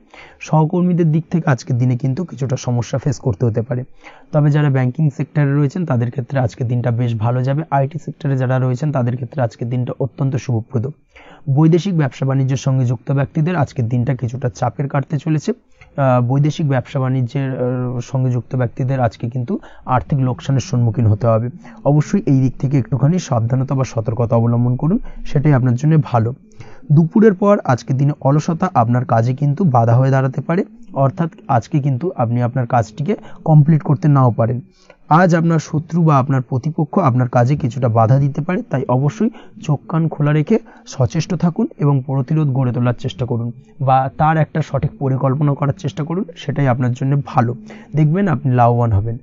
সহকর্মীদের দিক থেকে আজকের দিনে কিন্তু কিছুটা সমস্যা ফেস করতে হতে পারে। তবে যারা ব্যাংকিং সেক্টরে রয়েছেন তাদের ক্ষেত্রে আজকের দিনটা বেশ ভালো যাবে। আইটি সেক্টরে যারা রয়েছেন তাদের ক্ষেত্রে আজকের দিনটা অত্যন্ত শুভপ্রদ। বৈদেশিক ব্যবসা বাণিজ্যের সঙ্গে যুক্ত ব্যক্তিদের আজকের দিনটা কিছুটা চাপের কাটতে চলেছে। বৈদেশিক ব্যবসা বাণিজ্যের সঙ্গে যুক্ত ব্যক্তিদের আজকে কিন্তু আর্থিক লোকসানের সম্মুখীন হতে হবে। অবশ্যই এই দিক থেকে একটুখানি সাবধানতা বা সতর্কতা অবলম্বন করুন, সেটাই আপনার জন্য ভালো। দুপুরের পর আজকের দিনে অলসতা আপনার কাজে কিন্তু বাধা হয়ে দাঁড়াতে পারে, অর্থাৎ আজকে কিন্তু আপনি আপনার কাজটিকে কমপ্লিট করতে নাও পারেন। আজ আপনার শত্রু বা আপনার প্রতিপক্ষ আপনার কাজে কিছুটা বাধা দিতে পারে, তাই অবশ্যই চোখ কান খোলা রেখে সচেষ্ট থাকুন এবং প্রতিরোধ গড়ে তোলার চেষ্টা করুন বা তার একটা সঠিক পরিকল্পনা করার চেষ্টা করুন, সেটাই আপনার জন্য ভালো। দেখবেন আপনি লাভবান হবেন।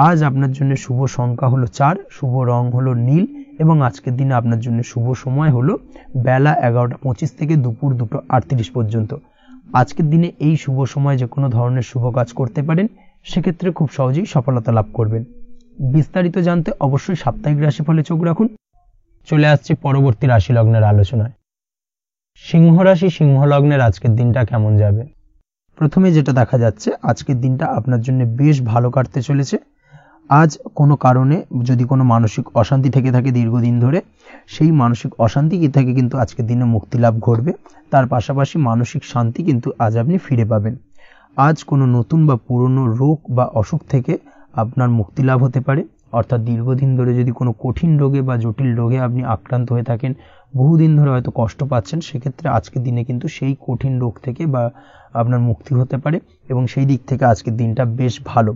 আজ আপনার জন্য শুভ সংখ্যা হলো 4, শুভ রং হলো নীল এবং আজকের দিনে আপনার জন্য শুভ সময় হলো বেলা 11:25 থেকে দুপুর 2:38 পর্যন্ত। আজকের দিনে এই শুভ সময় যে কোনো ধরনের শুভ কাজ করতে পারেন, সেক্ষেত্রে খুব সহজেই সফলতা লাভ করবেন। বিস্তারিত জানতে অবশ্যই সাপ্তাহিক রাশিফলে চোখ রাখুন। চলে আসছে পরবর্তী রাশি লগ্নের আলোচনায়। সিংহ রাশি, সিংহ লগ্নের আজকের দিনটা কেমন যাবে? প্রথমে যেটা দেখা যাচ্ছে, আজকের দিনটা আপনার জন্য বেশ ভালো কাটতে চলেছে। আজ কোনো কারণে যদি কোনো মানসিক অশান্তি থেকে থাকে দীর্ঘদিন ধরে, সেই মানসিক অশান্তি থেকে কিন্তু আজকের দিনে মুক্তি লাভ ঘটবে। তার পাশাপাশি মানসিক শান্তি কিন্তু আজ আপনি ফিরে পাবেন। আজ কোনো নতুন বা পুরনো রোগ বা অসুখ থেকে আপনার মুক্তি লাভ হতে পারে। অর্থাৎ দীর্ঘদিন ধরে যদি কোনো কঠিন রোগে বা জটিল রোগে আপনি আক্রান্ত হয়ে থাকেন, বহুদিন ধরে হয়তো কষ্ট পাচ্ছেন, সেক্ষেত্রে আজকের দিনে কিন্তু সেই কঠিন রোগ থেকে বা আপনার মুক্তি হতে পারে এবং সেই দিক থেকে আজকের দিনটা বেশ ভালো।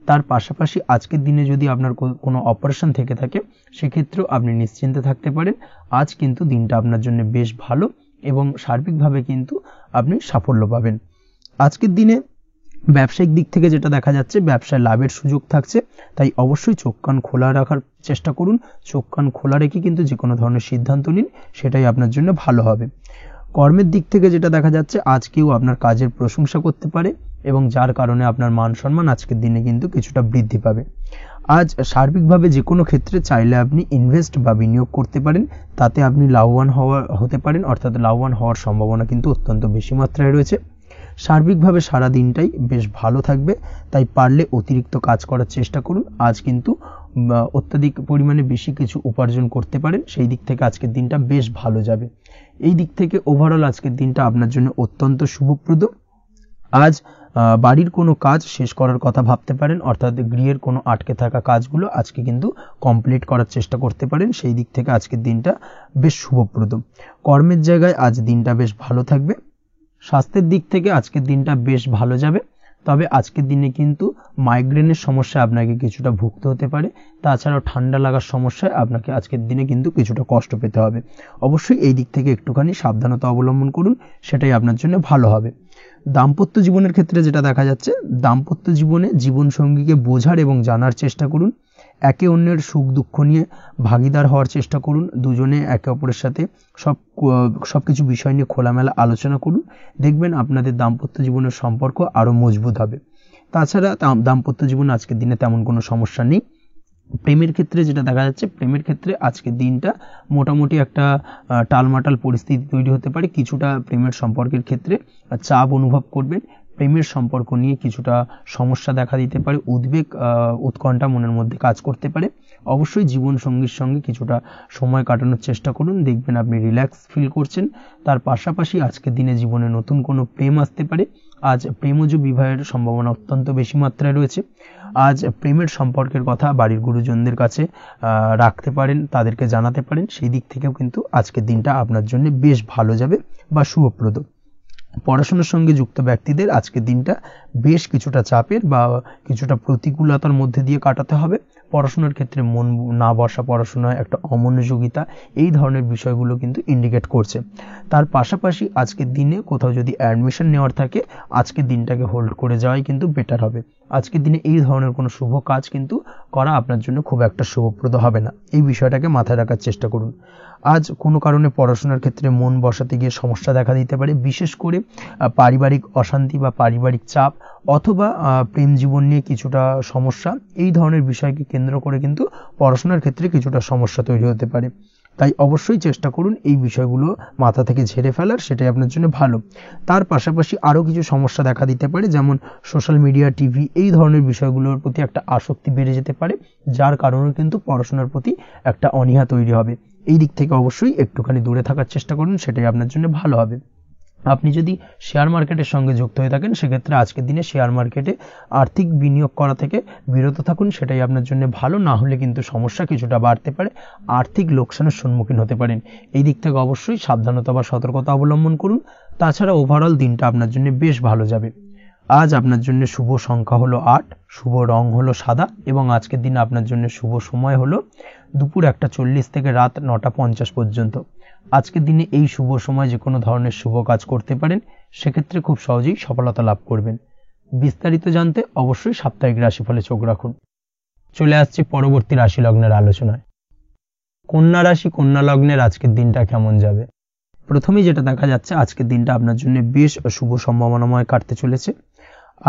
তার পাশাপাশি আজকের দিনে যদি আপনার কোনো অপারেশন থেকে থাকে, সেক্ষেত্রেও আপনি নিশ্চিন্তে থাকতে পারেন। আজ কিন্তু দিনটা আপনার জন্য বেশ ভালো এবং সার্বিকভাবে কিন্তু আপনি সাফল্য পাবেন। আজকের দিনে ব্যবসায়িক দিক থেকে যেটা দেখা যাচ্ছে, ব্যবসায় লাভের সুযোগ থাকছে, তাই অবশ্যই চোখ কান খোলা রাখার চেষ্টা করুন। চোখ কান খোলা রেখে কিন্তু যে কোনো ধরনের সিদ্ধান্ত নিন, সেটাই আপনার জন্য ভালো হবে। কর্মের দিক থেকে যেটা দেখা যাচ্ছে, আজ কেউ আপনার কাজের প্রশংসা করতে পারে এবং যার কারণে আপনার মান সম্মান আজকের দিনে কিন্তু কিছুটা বৃদ্ধি পাবে। আজ সার্বিকভাবে যে কোনো ক্ষেত্রে চাইলে আপনি ইনভেস্ট বা বিনিয়োগ করতে পারেন, তাতে আপনি লাভবান হতে পারেন, অর্থাৎ লাভবান হওয়ার সম্ভাবনা কিন্তু অত্যন্ত বেশি মাত্রায় রয়েছে। সার্বিকভাবে সারা দিনটাই বেশ ভালো থাকবে, তাই পারলে অতিরিক্ত কাজ করার চেষ্টা করুন। আজ কিন্তু অত্যাধিক পরিমাণে বেশি কিছু উপার্জন করতে পারেন, সেই দিক থেকে আজকের দিনটা বেশ ভালো যাবে। এই দিক থেকে ওভারঅল আজকের দিনটা আপনার জন্য অত্যন্ত শুভপ্রদ। আজ বাড়ির কোনো কাজ শেষ করার কথা ভাবতে পারেন, অর্থাৎ গৃহের কোনো আটকে থাকা কাজগুলো আজকে কিন্তু কমপ্লিট করার চেষ্টা করতে পারেন, সেই দিক থেকে আজকের দিনটা বেশ শুভপ্রদ। কর্মের জায়গায় আজ দিনটা বেশ ভালো থাকবে। স্বাস্থ্যের দিক থেকে আজকের দিনটা বেশ ভালো যাবে, তবে আজকের দিনে কিন্তু মাইগ্রেনের সমস্যা আপনাকে কিছুটা ভুগতে হতে পারে। তাছাড়াও ঠান্ডা লাগার সমস্যায় আপনাকে আজকের দিনে কিন্তু কিছুটা কষ্ট পেতে হবে। অবশ্যই এই দিক থেকে একটুখানি সাবধানতা অবলম্বন করুন, সেটাই আপনার জন্য ভালো হবে। দাম্পত্য জীবনের ক্ষেত্রে যেটা দেখা যাচ্ছে, দাম্পত্য জীবনে জীবনসঙ্গীকে বোঝার এবং জানার চেষ্টা করুন। একে অন্যের সুখ দুঃখ নিয়ে ভাগিদার হওয়ার চেষ্টা করুন। দুজনে একে অপরের সাথে সবকিছু বিষয় নিয়ে খোলামেলা আলোচনা করুন। দেখবেন আপনাদের দাম্পত্য জীবনের সম্পর্ক আরো মজবুত হবে। তাছাড়া দাম্পত্য জীবনে আজকের দিনে তেমন কোনো সমস্যা নেই। প্রেমের ক্ষেত্রে যেটা দেখা যাচ্ছে, প্রেমের ক্ষেত্রে আজকের দিনটা মোটামুটি একটা টালমাটাল পরিস্থিতি তৈরি হতে পারে। কিছুটা প্রেমের সম্পর্কের ক্ষেত্রে চাপ অনুভব করবেন। প্রেমের সম্পর্ক নিয়ে কিছুটা সমস্যা দেখা দিতে পারে, উদ্বেগ উৎকণ্ঠা মনের মধ্যে কাজ করতে পারে। অবশ্যই জীবন সঙ্গীর সঙ্গে কিছুটা সময় কাটানোর চেষ্টা করুন, দেখবেন আপনি রিল্যাক্স ফিল করছেন। তার পাশাপাশি আজকের দিনে জীবনে নতুন কোনো প্রেম আসতে পারে। আজ প্রেমজ বিবাহের সম্ভাবনা অত্যন্ত বেশি মাত্রায় রয়েছে। আজ প্রেমের সম্পর্কের কথা বাড়ির গুরুজনদের কাছে রাখতে পারেন, তাদেরকে জানাতে পারেন, সেই দিক থেকেও কিন্তু আজকের দিনটা আপনার জন্য বেশ ভালো যাবে বা শুভপ্রদ। পড়াশোনার সঙ্গে যুক্ত ব্যক্তিদের আজকের দিনটা বেশ কিছুটা চাপের বা কিছুটা প্রতিকূলতার মধ্যে দিয়ে কাটাতে হবে। পড়াশোনার ক্ষেত্রে মন না বসা, পড়াশোনায় একটা অমনোযোগিতা, এই ধরনের বিষয়গুলো কিন্তু ইন্ডিকেট করছে। তার পাশাপাশি আজকের দিনে কোথাও যদি অ্যাডমিশন নেওয়ার থাকে, আজকের দিনটাকে হোল্ড করে যাওয়াই কিন্তু বেটার হবে। আজকের দিনে এই ধরনের কোনো শুভ কাজ কিন্তু করা আপনার জন্য খুব একটা শুভপ্রদ হবে না, এই বিষয়টাকে মাথায় রাখার চেষ্টা করুন। আজ কোনো কারণে পড়াশোনার ক্ষেত্রে মন বসাতে গিয়ে সমস্যা দেখা দিতে পারে, বিশেষ করে পারিবারিক অশান্তি বা পারিবারিক চাপ অথবা প্রেম জীবন নিয়ে কিছুটা সমস্যা, এই ধরনের বিষয়কে কেন্দ্র করে কিন্তু পড়াশোনার ক্ষেত্রে কিছুটা সমস্যা তৈরি হতে পারে। তাই অবশ্যই চেষ্টা করুন এই বিষয়গুলো মাথা থেকে ঝেড়ে ফেলার, সেটাই আপনার জন্য ভালো। তার পাশাপাশি আরও কিছু সমস্যা দেখা দিতে পারে, যেমন সোশ্যাল মিডিয়া, টিভি, এই ধরনের বিষয়গুলোর প্রতি একটা আসক্তি বেড়ে যেতে পারে, যার কারণে কিন্তু পড়াশোনার প্রতি একটা অনীহা তৈরি হবে। এই দিক থেকে অবশ্যই একটুখানি দূরে থাকার চেষ্টা করুন, সেটাই আপনার জন্য ভালো হবে। আপনি যদি শেয়ার মার্কেটের সঙ্গে যুক্ত হয়ে থাকেন, সেক্ষেত্রে আজকের দিনে শেয়ার মার্কেটে আর্থিক বিনিয়োগ করা থেকে বিরত থাকুন, সেটাই আপনার জন্য ভালো। না হলে কিন্তু সমস্যা কিছুটা বাড়তে পারে, আর্থিক লোকসানের সম্মুখীন হতে পারেন। এই দিক থেকে অবশ্যই সাবধানতা বা সতর্কতা অবলম্বন করুন। তাছাড়া ওভারঅল দিনটা আপনার জন্য বেশ ভালো যাবে। আজ আপনার জন্য শুভ সংখ্যা হলো 8, শুভ রং হলো সাদা এবং আজকের দিনে আপনার জন্য শুভ সময় হলো দুপুর 1:40 থেকে রাত 9:50 পর্যন্ত। আজকের দিনে এই শুভ সময় যে কোনো ধরনের শুভ কাজ করতে পারেন, সেক্ষেত্রে খুব সহজেই সফলতা লাভ করবেন। বিস্তারিত জানতে অবশ্যই সাপ্তাহিক রাশিফলে চোখ রাখুন। চলে আসছে পরবর্তী রাশি লগ্নের আলোচনায়। কন্যা রাশি, কন্যা লগ্নের আজকের দিনটা কেমন যাবে? প্রথমেই যেটা দেখা যাচ্ছে, আজকের দিনটা আপনার জন্য বেশ শুভ সম্ভাবনাময় কাটতে চলেছে।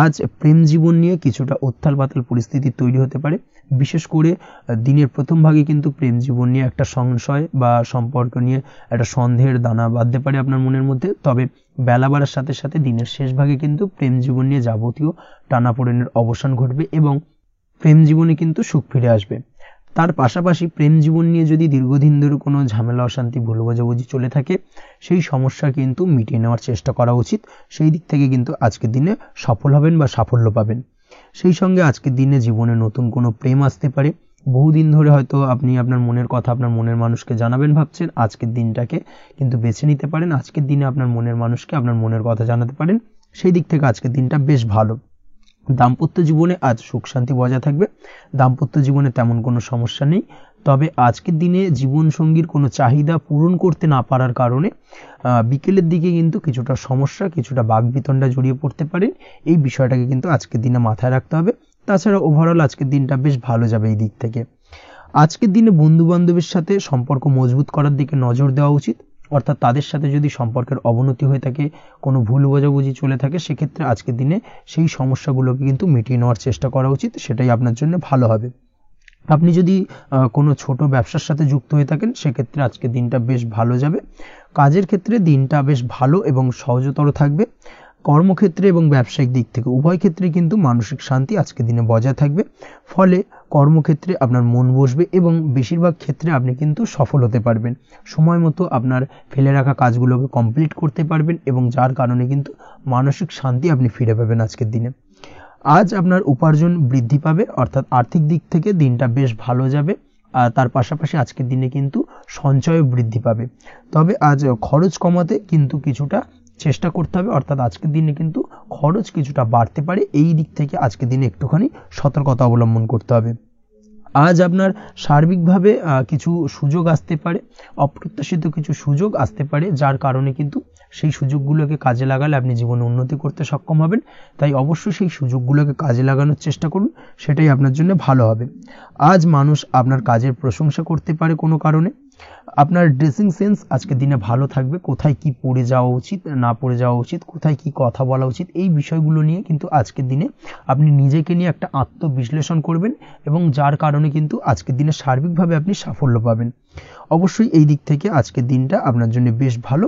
আজ প্রেম জীবন নিয়ে কিছুটা উত্তাল পাতাল পরিস্থিতি তৈরি হতে পারে, বিশেষ করে দিনের প্রথম ভাগে কিন্তু প্রেম জীবন নিয়ে একটা সংশয় বা সম্পর্ক নিয়ে একটা সন্দেহের দানা বাঁধতে পারে আপনার মনের মধ্যে। তবে বেলা বাড়ার সাথে সাথে দিনের শেষ ভাগে কিন্তু প্রেম জীবন নিয়ে যাবতীয় টানাপোড়েনের অবসান ঘটবে এবং প্রেম জীবনে কিন্তু সুখ ফিরে আসবে। তার পাশাপাশি প্রেম জীবন নিয়ে যদি দীর্ঘদিন ধরে কোনো ঝামেলা অশান্তি ভুল বোঝাবুঝি চলে থাকে, সেই সমস্যা কিন্তু মিটিয়ে নেওয়ার চেষ্টা করা উচিত। সেই দিক থেকে কিন্তু আজকের দিনে সফল হবেন বা সাফল্য পাবেন। সেই সঙ্গে আজকের দিনে জীবনে নতুন কোনো প্রেম আসতে পারে, বহুদিন ধরে হয়তো আপনি আপনার মনের কথা আপনার মনের মানুষকে জানাবেন ভাবছেন, আজকের দিনটাকে কিন্তু বেছে নিতে পারেন। আজকের দিনে আপনার মনের মানুষকে আপনার মনের কথা জানাতে পারেন, সেই দিক থেকে আজকের দিনটা বেশ ভালো। দাম্পত্য জীবনে আজ সুখ শান্তি বজায় থাকবে, দাম্পত্য জীবনে তেমন কোনো সমস্যা নেই। তবে আজকের দিনে জীবনসঙ্গীর কোনো চাহিদা পূরণ করতে না পারার কারণে বিকেলের দিকে কিন্তু কিছুটা সমস্যা, কিছুটা বাকবিতণ্ডা জড়িয়ে পড়তে পারেন। এই বিষয়টাকে কিন্তু আজকের দিনে মাথায় রাখতে হবে। তাছাড়া ওভারঅল আজকের দিনটা বেশ ভালো যাবে এই দিক থেকে। আজকের দিনে বন্ধু বান্ধবের সাথে সম্পর্ক মজবুত করার দিকে নজর দেওয়া উচিত, অর্থাৎ তাদের সাথে যদি সম্পর্কের অবনতি হয়ে থাকে, কোনো ভুল বোঝাবুঝি চলে থাকে, সেক্ষেত্রে আজকের দিনে সেই সমস্যাগুলোকে কিন্তু মিটিয়ে নেওয়ার চেষ্টা করা উচিত, সেটাই আপনার জন্য ভালো হবে। আপনি যদি কোনো ছোট ব্যবসার সাথে যুক্ত হয়ে থাকেন, সেক্ষেত্রে আজকের দিনটা বেশ ভালো যাবে। কাজের ক্ষেত্রে দিনটা বেশ ভালো এবং সহজতর থাকবে। কর্মক্ষেত্রে এবং ব্যবসায়িক দিক থেকে উভয় ক্ষেত্রে কিন্তু মানসিক শান্তি আজকের দিনে বজায় থাকবে। ফলে কর্মক্ষেত্রে আপনার মন বসবে এবং বেশিরভাগ ক্ষেত্রে আপনি কিন্তু সফল হতে পারবেন। সময় মতো আপনার ফেলে রাখা কাজগুলোকে কমপ্লিট করতে পারবেন এবং যার কারণে কিন্তু মানসিক শান্তি আপনি ফিরে পাবেন আজকের দিনে। আজ আপনার উপার্জন বৃদ্ধি পাবে, অর্থাৎ আর্থিক দিক থেকে দিনটা বেশ ভালো যাবে। তার পাশাপাশি আজকের দিনে কিন্তু সঞ্চয় বৃদ্ধি পাবে। তবে আজ খরচ কমাতে কিন্তু কিছুটা চেষ্টা করতে হবে, অর্থাৎ আজকের দিনে কিন্তু খরচ কিছুটা বাড়তে পারে। এই দিক থেকে আজকের দিনে একটুখানি সতর্কতা অবলম্বন করতে হবে। আজ আপনার সার্বিকভাবে কিছু সুযোগ আসতে পারে, অপ্রত্যাশিত কিছু সুযোগ আসতে পারে, যার কারণে কিন্তু সেই সুযোগগুলোকে কাজে লাগালে আপনি জীবনে উন্নতি করতে সক্ষম হবেন। তাই অবশ্যই সেই সুযোগগুলোকে কাজে লাগানোর চেষ্টা করুন, সেটাই আপনার জন্য ভালো হবে। আজ মানুষ আপনার কাজের প্রশংসা করতে পারে কোনো কারণে। আপনার ড্রেসিং সেন্স আজকের দিনে ভালো থাকবে, কোথায় কি পরে যাওয়া উচিত না পরে যাওয়া উচিত, কোথায় কি কথা বলা উচিত, এই বিষয়গুলো নিয়ে কিন্তু আজকের দিনে আপনি নিজেকে নিয়ে একটা আত্মবিশ্লেষণ করবেন এবং যার কারণে কিন্তু আজকের দিনে সার্বিকভাবে আপনি সাফল্য পাবেন। অবশ্যই এই দিক থেকে আজকের দিনটা আপনার জন্য বেশ ভালো।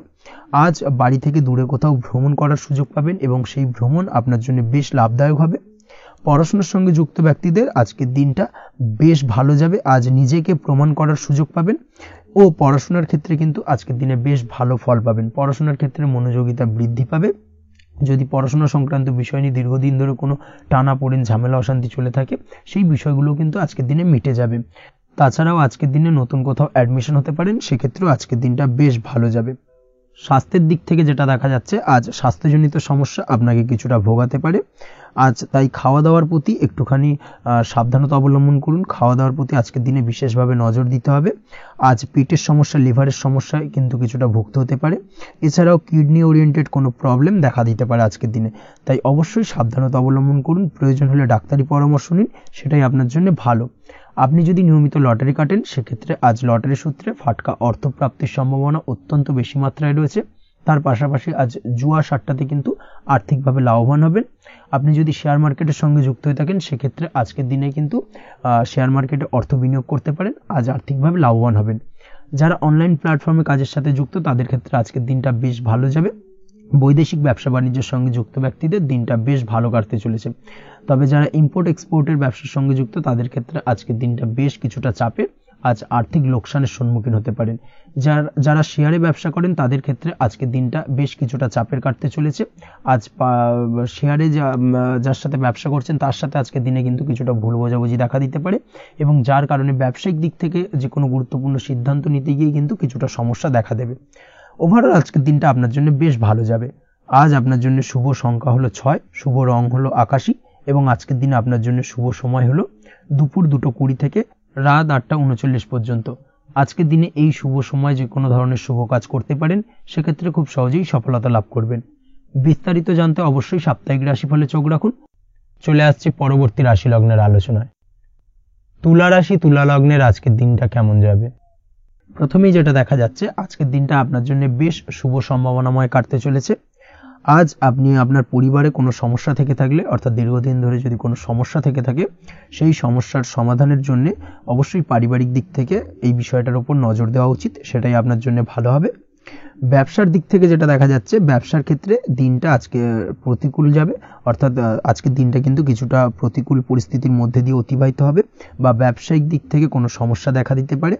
আজ বাড়ি থেকে দূরে কোথাও ভ্রমণ করার সুযোগ পাবেন এবং সেই ভ্রমণ আপনার জন্য বেশ লাভদায়ক হবে। পড়াশোনার সঙ্গে যুক্ত ব্যক্তিদের আজকের দিনটা বেশ ভালো যাবে। আজ নিজেকে প্রমাণ করার সুযোগ পাবেন ও পড়াশোনার ক্ষেত্রে কিন্তু আজকের দিনে বেশ ভালো ফল পাবেন। পড়াশোনার ক্ষেত্রে মনোযোগিতা বৃদ্ধি পাবে। যদি পড়াশোনা সংক্রান্ত বিষয় নিয়ে দীর্ঘদিন ধরে কোনো টানাপোড়েন ঝামেলা অশান্তি চলে থাকে, সেই বিষয়গুলো কিন্তু আজকের দিনে মিটে যাবে। তাছাড়াও আজকের দিনে নতুন কোথাও অ্যাডমিশন হতে পারেন, সেক্ষেত্রেও আজকের দিনটা বেশ ভালো যাবে। স্বাস্থ্যের দিক থেকে যেটা দেখা যাচ্ছে, আজ স্বাস্থ্যজনিত সমস্যা আপনাকে কিছুটা ভোগাতে পারে। আজ তাই খাওয়া দাওয়ার প্রতি একটুখানি সাবধানতা অবলম্বন করুন। খাওয়া দাওয়ার প্রতি আজকের দিনে বিশেষভাবে নজর দিতে হবে। আজ পেটের সমস্যা, লিভারের সমস্যায় কিন্তু কিছুটা ভুগতে হতে পারে। এছাড়াও কিডনি ওরিয়েন্টেড কোনো প্রবলেম দেখা দিতে পারে আজকের দিনে। তাই অবশ্যই সাবধানতা অবলম্বন করুন। প্রয়োজন হলে ডাক্তারি পরামর্শ নিন, সেটাই আপনার জন্য ভালো। আপনি যদি নিয়মিত লটারি কাটেন, সেক্ষেত্রে আজ লটারি সূত্রে ফাটকা অর্থপ্রাপ্তির সম্ভাবনা অত্যন্ত বেশি মাত্রায় রয়েছে। তার পাশাপাশি আজ জুয়া সাট্টাতে কিন্তু আর্থিকভাবে লাভবান হবেন। আপনি যদি শেয়ার মার্কেটের সঙ্গে যুক্ত হয়ে থাকেন, সেক্ষেত্রে আজকের দিনে কিন্তু শেয়ার মার্কেটে অর্থ বিনিয়োগ করতে পারেন, আজ আর্থিকভাবে লাভবান হবেন। যারা অনলাইন প্ল্যাটফর্মে কাজের সাথে যুক্ত, তাদের ক্ষেত্রে আজকের দিনটা বেশ ভালো যাবে। বৈদেশিক ব্যবসা বাণিজ্যের সঙ্গে যুক্ত ব্যক্তিদের দিনটা বেশ ভালো কাটতে চলেছে। তবে যারা ইম্পোর্ট এক্সপোর্টের ব্যবসার সঙ্গে যুক্ত, তাদের ক্ষেত্রে আজকের দিনটা বেশ কিছুটা চাপের। আজ আর্থিক লোকসানের সম্মুখীন হতে পারেন। যারা শেয়ারে ব্যবসা করেন, তাদের ক্ষেত্রে আজকের দিনটা বেশ কিছুটা চাপের কাটতে চলেছে। আজ শেয়ারে যার সাথে ব্যবসা করছেন, তার সাথে আজকের দিনে কিন্তু কিছুটা ভুল বোঝাবুঝি দেখা দিতে পারে এবং যার কারণে ব্যবসায়িক দিক থেকে যে কোনো গুরুত্বপূর্ণ সিদ্ধান্ত নিতে গিয়ে কিন্তু কিছুটা সমস্যা দেখা দেবে। ওভারঅল আজকের দিনটা আপনার জন্য বেশ ভালো যাবে। আজ আপনার জন্য শুভ সংখ্যা হলো 6, শুভ রং হলো আকাশী এবং আজকের দিনে আপনার জন্য শুভ সময় হলো দুপুর 2:20 থেকে রাত 8:39 পর্যন্ত। আজকের দিনে এই শুভ সময় যে কোনো ধরনের শুভ কাজ করতে পারেন, সেক্ষেত্রে খুব সহজেই সফলতা লাভ করবেন। বিস্তারিত জানতে অবশ্যই সাপ্তাহিক রাশিফলে চোখ রাখুন। চলে আসছে পরবর্তী রাশি লগ্নের আলোচনায়। তুলা রাশি, তুলা লগ্নের আজকের দিনটা কেমন যাবে? প্রথমেই যেটা দেখা যাচ্ছে, আজকের দিনটা আপনার জন্য বেশ শুভ সম্ভাবনাময় কাটতে চলেছে। আজ আপনি আপনার পরিবারে কোনো সমস্যা থেকে থাকলে, অর্থাৎ দীর্ঘদিন ধরে যদি কোনো সমস্যা থেকে থাকে, সেই সমস্যার সমাধানের জন্য অবশ্যই পারিবারিক দিক থেকে এই বিষয়টার উপর নজর দেওয়া উচিত, সেটাই আপনার জন্য ভালো হবে। ব্যবসার দিক থেকে যেটা দেখা যাচ্ছে, ব্যবসার ক্ষেত্রে দিনটা আজকে প্রতিকূল যাবে, অর্থাৎ আজকের দিনটা কিন্তু কিছুটা প্রতিকূল পরিস্থিতির মধ্যে দিয়ে অতিবাহিত হবে বা ব্যবসায়িক দিক থেকে কোনো সমস্যা দেখা দিতে পারে।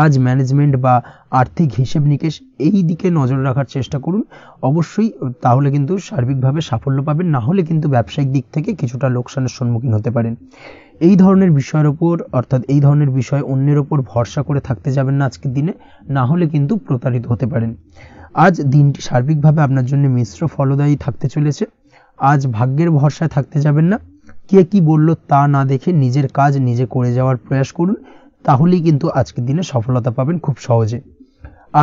আজ ম্যানেজমেন্ট বা আর্থিক হিসেব নিকেশ এই দিকে নজর রাখার চেষ্টা করুন অবশ্যই, তাহলে কিন্তু সার্বিকভাবে সাফল্য পাবেন। না হলে কিন্তু ব্যবসায়িক দিক থেকে কিছুটা লোকসানের সম্মুখীন হতে পারেন। এই ধরনের বিষয়ের উপর অর্থাৎ এই ধরনের বিষয় অন্যের উপর ভরসা করে থাকতে যাবেন না আজকের দিনে, না হলে কিন্তু প্রতারিত হতে পারেন। আজ দিনটি সার্বিকভাবে আপনার জন্য মিশ্র ফলদায়ী থাকতে চলেছে। আজ ভাগ্যের ভরসায় থাকতে যাবেন না, কে কি বলল তা না দেখে নিজের কাজ নিজে করে যাওয়ার প্রয়াস করুন, তাহলেই কিন্তু আজকের দিনে সফলতা পাবেন খুব সহজে।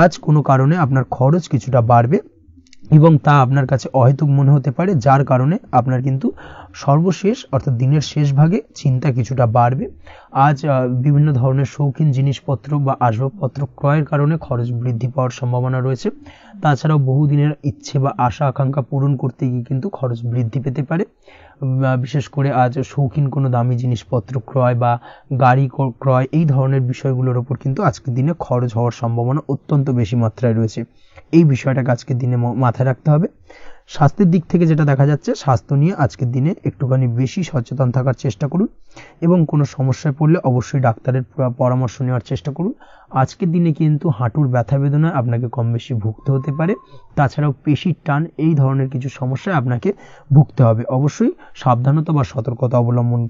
আজ কোনো কারণে আপনার খরচ কিছুটা বাড়বে এবং তা আপনার কাছে অহেতুক মনে হতে পারে, যার কারণে আপনার কিন্তু সর্বশেষ অর্থাৎ দিনের শেষ ভাগে চিন্তা কিছুটা বাড়বে। আজ বিভিন্ন ধরনের শৌখিন জিনিসপত্র বা আসবাবপত্র ক্রয়ের কারণে খরচ বৃদ্ধি পাওয়ার সম্ভাবনা রয়েছে। তাছাড়াও বহুদিনের ইচ্ছে বা আশা আকাঙ্ক্ষা পূরণ করতে গিয়ে কিন্তু খরচ বৃদ্ধি পেতে পারে। বিশেষ করে আজ শৌখিন কোনো দামি জিনিসপত্র ক্রয় বা গাড়ি ক্রয় এই ধরনের বিষয়গুলোর উপর কিন্তু আজকের দিনে খরচ হওয়ার সম্ভাবনা অত্যন্ত বেশি মাত্রায় রয়েছে। এই বিষয়টাকে আজকের দিনে মাথায় রাখতে হবে। স্বাস্থ্যের দিক থেকে যেটা দেখা যাচ্ছে, স্বাস্থ্য নিয়ে আজকের দিনে একটুখানি বেশি সচেতন থাকার চেষ্টা করুন এবং কোনো সমস্যায় পড়লে অবশ্যই ডাক্তারের পরামর্শ নেওয়ার চেষ্টা করুন। আজকের দিনে কিন্তু হাঁটুর ব্যথা বেদনায় আপনাকে কম বেশি ভুগতে হতে পারে। তাছাড়াও পেশির টান এই ধরনের কিছু সমস্যায় আপনাকে ভুগতে হবে। অবশ্যই সাবধানতা বা সতর্কতা অবলম্বন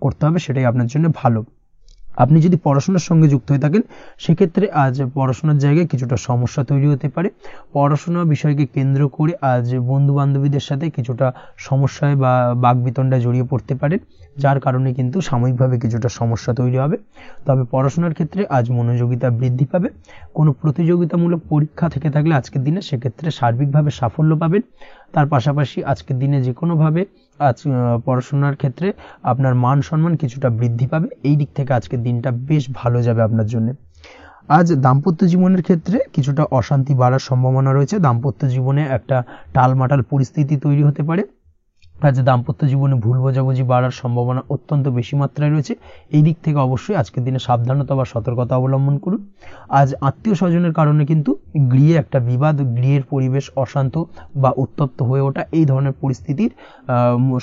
করতে হবে, সেটাই আপনার জন্য ভালো। আপনি যদি পড়াশোনার সঙ্গে যুক্ত হয়ে থাকেন, সেক্ষেত্রে আজ পড়াশোনার জায়গায় কিছুটা সমস্যা তৈরি হতে পারে। পড়াশোনা বিষয়কে কেন্দ্র করে আজ বন্ধু বান্ধবীদের সাথে কিছুটা সমস্যায় বা বাকবিতণ্ডায় জড়িয়ে পড়তে পারেন, যার কারণে কিন্তু সাময়িকভাবে কিছুটা সমস্যা তৈরি হবে। তবে পড়াশোনার ক্ষেত্রে আজ মনোযোগিতা বৃদ্ধি পাবে। কোনো প্রতিযোগিতামূলক পরীক্ষা থেকে থাকলে আজকের দিনে সেক্ষেত্রে সার্বিকভাবে সাফল্য পাবেন। তার পাশাপাশি আজকের দিনে যে কোনোভাবে আজ পড়াশোনার ক্ষেত্রে আপনার মান সম্মান কিছুটা বৃদ্ধি পাবে। এই দিক থেকে আজকের দিনটা বেশ ভালো যাবে আপনার জন্য। আজ দাম্পত্য জীবনের ক্ষেত্রে কিছুটা অশান্তি বাড়ার সম্ভাবনা রয়েছে। দাম্পত্য জীবনে একটা টালমাটাল পরিস্থিতি তৈরি হতে পারে। আজ দাম্পত্য জীবনে ভুল বোঝাবুঝি বাড়ার সম্ভাবনা অত্যন্ত বেশি মাত্রায় রয়েছে। এই দিক থেকে অবশ্যই আজকের দিনে সাবধানতা বা সতর্কতা অবলম্বন করুন। আজ আত্মীয় স্বজনের কারণে কিন্তু গৃহে একটা বিবাদ, গৃহের পরিবেশ অশান্ত বা উত্তপ্ত হয়ে ওঠা এই ধরনের পরিস্থিতির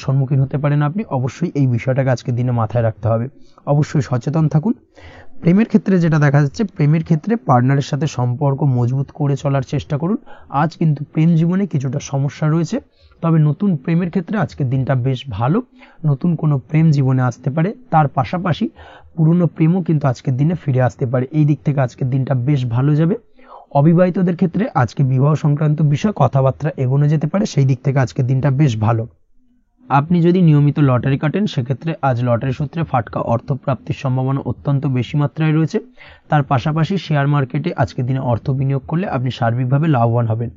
সম্মুখীন হতে পারেন আপনি। অবশ্যই এই বিষয়টাকে আজকের দিনে মাথায় রাখতে হবে। অবশ্যই সচেতন থাকুন। প্রেমের ক্ষেত্রে যেটা দেখা যাচ্ছে, প্রেমের ক্ষেত্রে পার্টনারের সাথে সম্পর্ক মজবুত করে চলার চেষ্টা করুন। আজ কিন্তু প্রেম জীবনে কিছুটা সমস্যা রয়েছে, তবে নতুন প্রেমের ক্ষেত্রে আজকের দিনটা বেশ ভালো। নতুন কোনো প্রেম জীবনে আসতে পারে, তার পাশাপাশি পুরনো প্রেমও কিন্তু আজকের দিনে ফিরে আসতে পারে। এই দিক থেকে আজকের দিনটা বেশ ভালো যাবে। অবিবাহিতদের ক্ষেত্রে আজকে বিবাহ সংক্রান্ত বিষয় কথাবার্তা এগোনো যেতে পারে, সেই দিক থেকে আজকের দিনটা বেশ ভালো। আপনি যদি নিয়মিত লটারি কাটেন, সেক্ষেত্রে আজ লটারি সূত্রে ফাটকা অর্থপ্রাপ্তির সম্ভাবনা অত্যন্ত বেশি মাত্রায় রয়েছে। তার পাশাপাশি শেয়ার মার্কেটে আজকের দিনে অর্থ বিনিয়োগ করলে আপনি সার্বিকভাবে লাভবান হবেন।